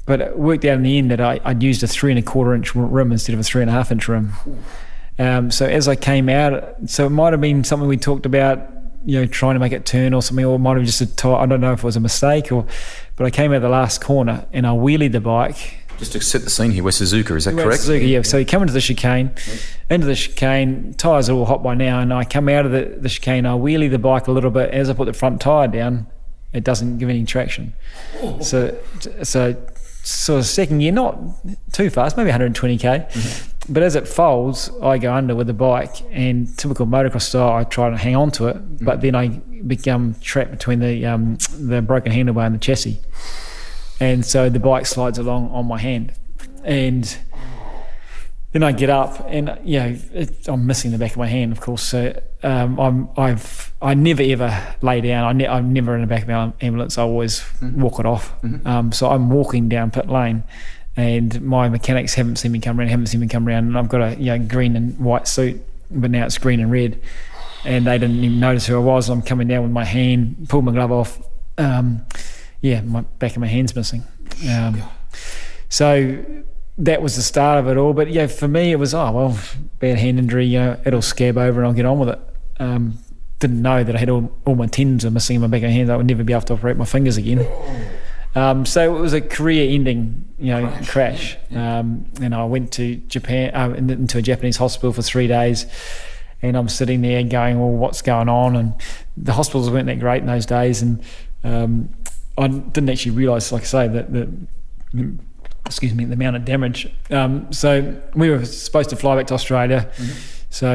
But it worked out in the end that I'd used a 3.25 inch rim instead of a 3.5 inch rim. So as I came out, so it might have been something we talked about, trying to make it turn or something, or it might have just a tyre. I don't know if it was a mistake but I came out the last corner and I wheelied the bike. Just to set the scene here, we're Suzuka, is that correct? Suzuka, yeah. So you come into the chicane, tyres are all hot by now, and I come out of the chicane, I wheelie the bike a little bit. As I put the front tyre down, it doesn't give any traction. So second gear, not too fast, maybe 120k. But as it folds, I go under with the bike, and typical motocross style, I try to hang on to it, but then I become trapped between the broken handlebar and the chassis. And so the bike slides along on my hand, and then I get up, and I'm missing the back of my hand, of course. So I never ever lay down. I'm never in the back of an ambulance. I always walk it off. So I'm walking down pit lane, and my mechanics haven't seen me come around. And I've got a green and white suit, but now it's green and red, and they didn't even notice who I was. I'm coming down with my hand, pulled my glove off. My back of my hand's missing. So that was the start of it all. But for me it was, bad hand injury, it'll scab over and I'll get on with it. Didn't know that I had all my tendons are missing in my back of my hand. I would never be able to operate my fingers again. So it was a career-ending, crash. And I went to Japan, into a Japanese hospital for 3 days, and I'm sitting there going, well, what's going on? And the hospitals weren't that great in those days, and I didn't actually realise, like I say, that the amount of damage. So we were supposed to fly back to Australia. So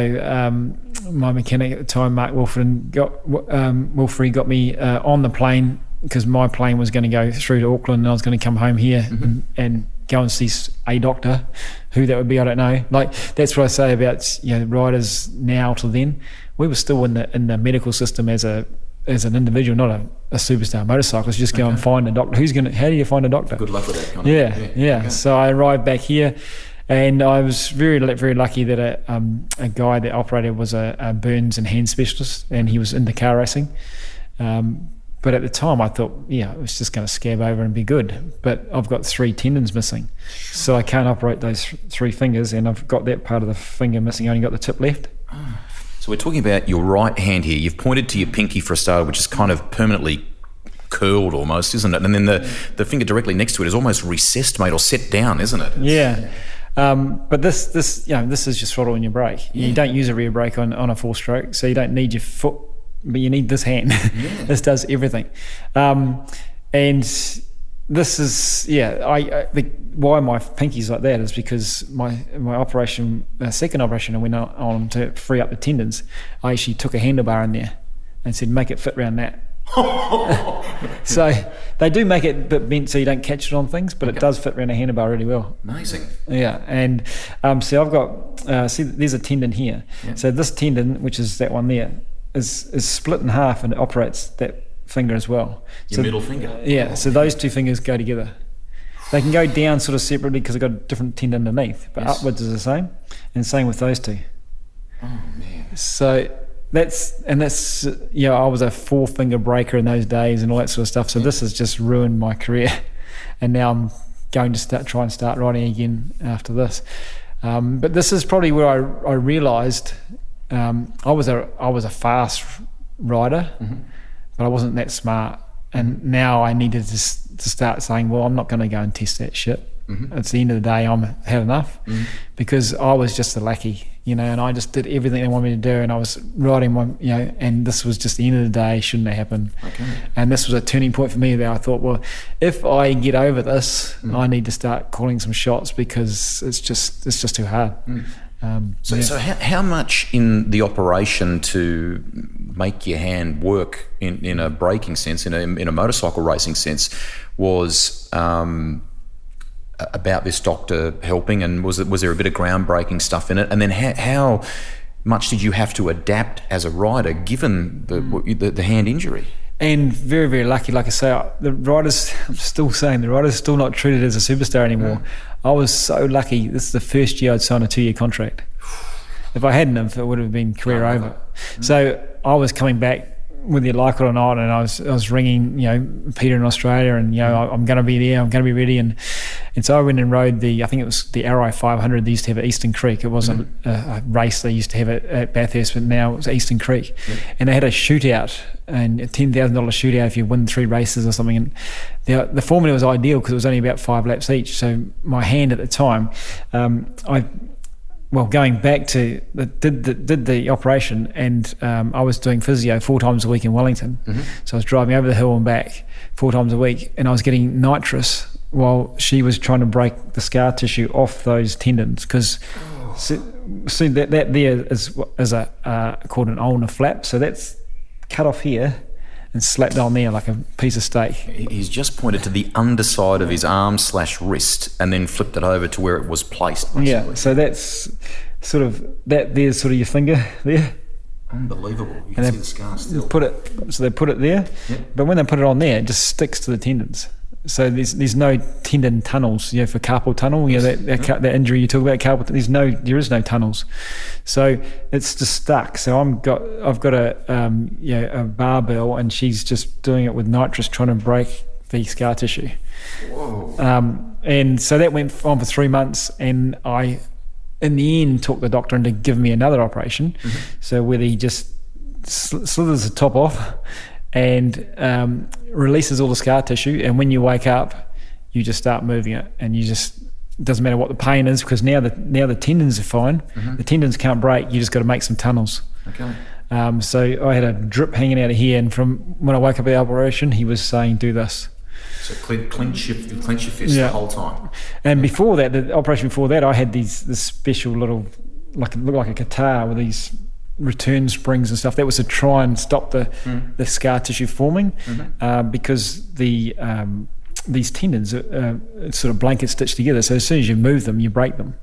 my mechanic at the time, Mark Wilfred, got me on the plane, because my plane was going to go through to Auckland, and I was going to come home here and go and see a doctor. Who that would be, I don't know. Like, that's what I say about riders now till then. We were still in the medical system as an individual, not a superstar motorcyclist. Just go and find a doctor. How do you find a doctor? Good luck with that kind of thing. Yeah. Okay. So I arrived back here, and I was very, very lucky that a guy that operated was a burns and hand specialist, and he was into car racing. But at the time, I thought, yeah, it was just going to scab over and be good. But I've got 3 tendons missing, so I can't operate those 3 fingers, and I've got that part of the finger missing. I only got the tip left. So we're talking about your right hand here. You've pointed to your pinky for a start, which is kind of permanently curled almost, isn't it? And then the finger directly next to it is almost recessed, mate, or set down, isn't it? Yeah. But this is your throttle and your brake. You don't use a rear brake on a 4-stroke, so you don't need your foot, but you need this hand. This does everything. And this is, why my pinky's like that is because my operation, second operation, I went on to free up the tendons. I actually took a handlebar in there and said, make it fit around that. So they do make it a bit bent so you don't catch it on things, but it does fit around a handlebar really well. Amazing. Yeah, and so I've got, there's a tendon here. Yeah. So this tendon, which is that one there, is split in half and it operates that finger as well. Your middle finger? Yeah, so those 2 fingers go together. They can go down sort of separately because they've got a different tendon underneath, but upwards is the same, and same with those 2. Oh, man. So that's I was a 4-finger breaker in those days and all that sort of stuff, so this has just ruined my career, and now I'm going to try and start riding again after this. But this is probably where I realised I was a fast rider, but I wasn't that smart, and now I needed to start saying, well, I'm not going to go and test that shit. It's the end of the day, I'm had enough, because I was just a lackey, and I just did everything they wanted me to do, and I was riding my, and this was just the end of the day, shouldn't have happened. Okay. And this was a turning point for me there. I thought, well, if I get over this, I need to start calling some shots, because it's just too hard. So how much in the operation to make your hand work in a braking sense, in a motorcycle racing sense, was about this doctor helping, and was there a bit of groundbreaking stuff in it? And then how much did you have to adapt as a rider given the hand injury? And very, very lucky. Like I say, I'm still not treated as a superstar anymore. I was so lucky. This is the first year I'd signed a 2-year contract. If I hadn't, it would have been career over. So I was coming back, whether you like it or not, and I was ringing, Peter in Australia, and I'm going to be there, I'm going to be ready, and so I went and rode I think it was the RI 500. They used to have at Eastern Creek. It wasn't a race they used to have at Bathurst, but now it's Eastern Creek, and they had a shootout, and a $10,000 shootout if you win 3 races or something. And the formula was ideal because it was only about 5 laps each. So my hand at the time, going back to did the operation, and I was doing physio 4 times a week in Wellington. So I was driving over the hill and back 4 times a week, and I was getting nitrous while she was trying to break the scar tissue off those tendons, because see that there is called an ulnar flap. So that's cut off here and slapped on there like a piece of steak. He's just pointed to the underside of his arm/wrist and then flipped it over to where it was placed, basically. Yeah, so that's sort of there's sort of your finger there. Unbelievable. You can see the scar still. They put it there, but when they put it on there, it just sticks to the tendons. So there's no tendon tunnels, for carpal tunnel, that injury you talk about, carpal. There is no tunnels, so it's just stuck. So I've got a barbell, and she's just doing it with nitrous, trying to break the scar tissue. Whoa. And so that went on for 3 months, and I, in the end, talked the doctor into giving me another operation. So where he just slithers the top off and releases all the scar tissue, and when you wake up, you just start moving it, and doesn't matter what the pain is, because now the tendons are fine. The tendons can't break. You just got to make some tunnels. Okay. So I had a drip hanging out of here, and from when I woke up at the operation, he was saying, do this. So clench your fist the whole time. And before that, the operation before that, I had this special little, looked like a guitar with these return springs and stuff. That was to try and stop the scar tissue forming, because these tendons are sort of blanket stitched together. So as soon as you move them, you break them.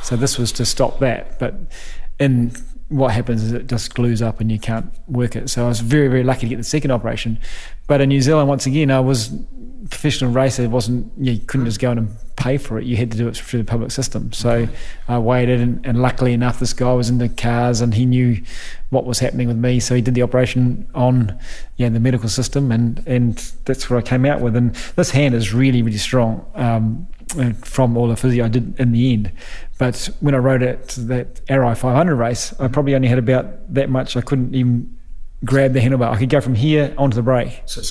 So this was to stop that. But what happens is it just glues up and you can't work it. So I was very, very lucky to get the second operation. But in New Zealand, once again, I was a professional racer. It wasn't, you couldn't just go in and pay for it. You had to do it through the public system. So I waited, and luckily enough, this guy was into cars and he knew what was happening with me. So he did the operation on the medical system, and that's what I came out with. And this hand is really, really strong from all the physio I did in the end. But when I rode at that RI 500 race, I probably only had about that much. I couldn't even grab the handlebar. I could go from here onto the brake. So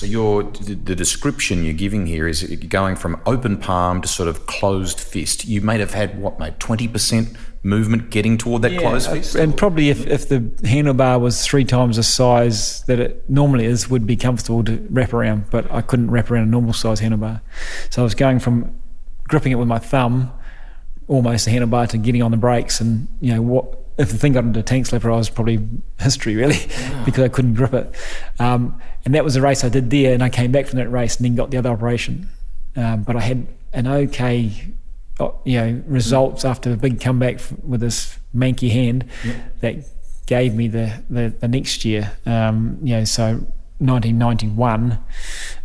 the description you're giving here is going from open palm to sort of closed fist. You may have had, 20% movement getting toward that closed fist? And probably if the handlebar was 3 times the size that it normally is, would be comfortable to wrap around, but I couldn't wrap around a normal size handlebar. So I was going from gripping it with my thumb, almost a handlebar, to getting on the brakes, and if the thing got into a tank slipper, I was probably history, really, because I couldn't grip it. And that was a race I did there, and I came back from that race and then got the other operation. But I had an okay, results after a big comeback with this manky hand that gave me the next year. So 1991,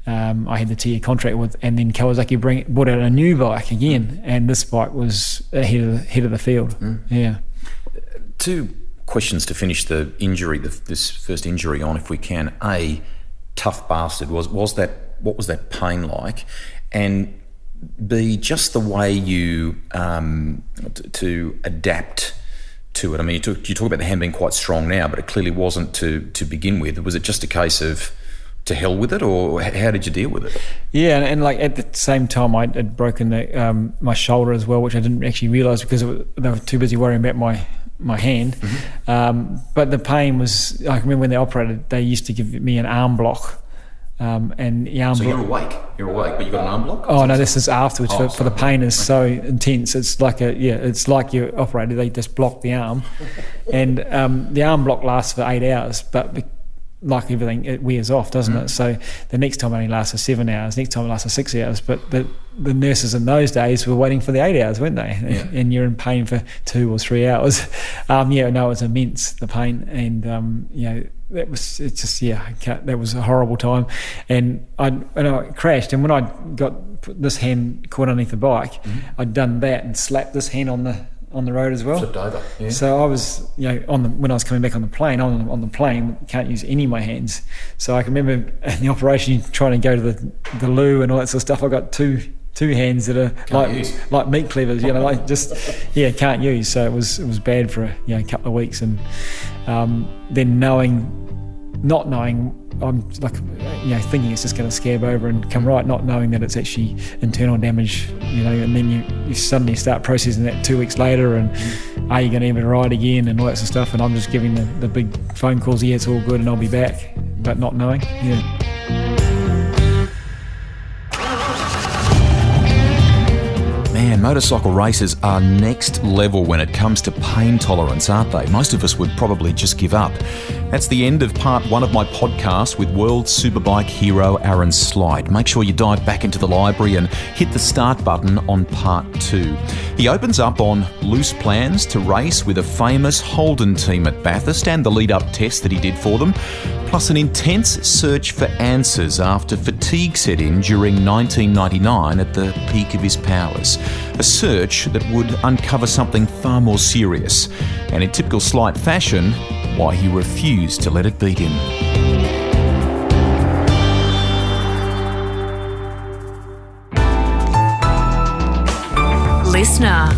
I had the 2-year contract with, and then Kawasaki brought out a new bike again, and this bike was ahead of the field. Yeah. 2 questions to finish the injury, this first injury on, if we can. A, tough bastard. What was that pain like? And B, just the way you to adapt to it. I mean, you talk about the hand being quite strong now, but it clearly wasn't to begin with. Was it just a case of to hell with it, or how did you deal with it? Yeah, and like at the same time, I had broken my shoulder as well, which I didn't actually realise because they were too busy worrying about my hand. But the pain was, I remember when they operated, they used to give me an arm block. And the arm so block, you're awake, but you got an arm block? Oh no, this is afterwards. For the pain is so intense. It's like it's like you're operated. They just block the arm, and the arm block lasts for 8 hours. But like everything, it wears off, doesn't it? So the next time it only lasts for 7 hours. Next time it lasts for 6 hours. But the nurses in those days were waiting for the 8 hours, weren't they? Yeah. And you're in pain for 2 or 3 hours. It was immense, the pain, and that was a horrible time. And I crashed, and when I got this hand caught underneath the bike, I'd done that and slapped this hand on the road as well. Flipped over. Yeah. So I was, when I was coming back on the plane, can't use any of my hands. So I can remember in the operation trying to go to the loo and all that sort of stuff. I got two hands that are like meat cleavers, can't use. So it was bad for a couple of weeks, and then not knowing, I'm like, thinking it's just going to scab over and come right, not knowing that it's actually internal damage, and then you suddenly start processing that 2 weeks later, and are you going to even ride again and all that sort of stuff, and I'm just giving the big phone calls, it's all good and I'll be back, but not knowing. Man, motorcycle races are next level when it comes to pain tolerance, aren't they? Most of us would probably just give up. That's the end of part 1 of my podcast with world superbike hero Aaron Slide. Make sure you dive back into the library and hit the start button on part 2. He opens up on loose plans to race with a famous Holden team at Bathurst and the lead-up test that he did for them, plus an intense search for answers after fatigue set in during 1999 at the peak of his powers. A search that would uncover something far more serious, and in typical Slight fashion, why he refused to let it beat him. Listener.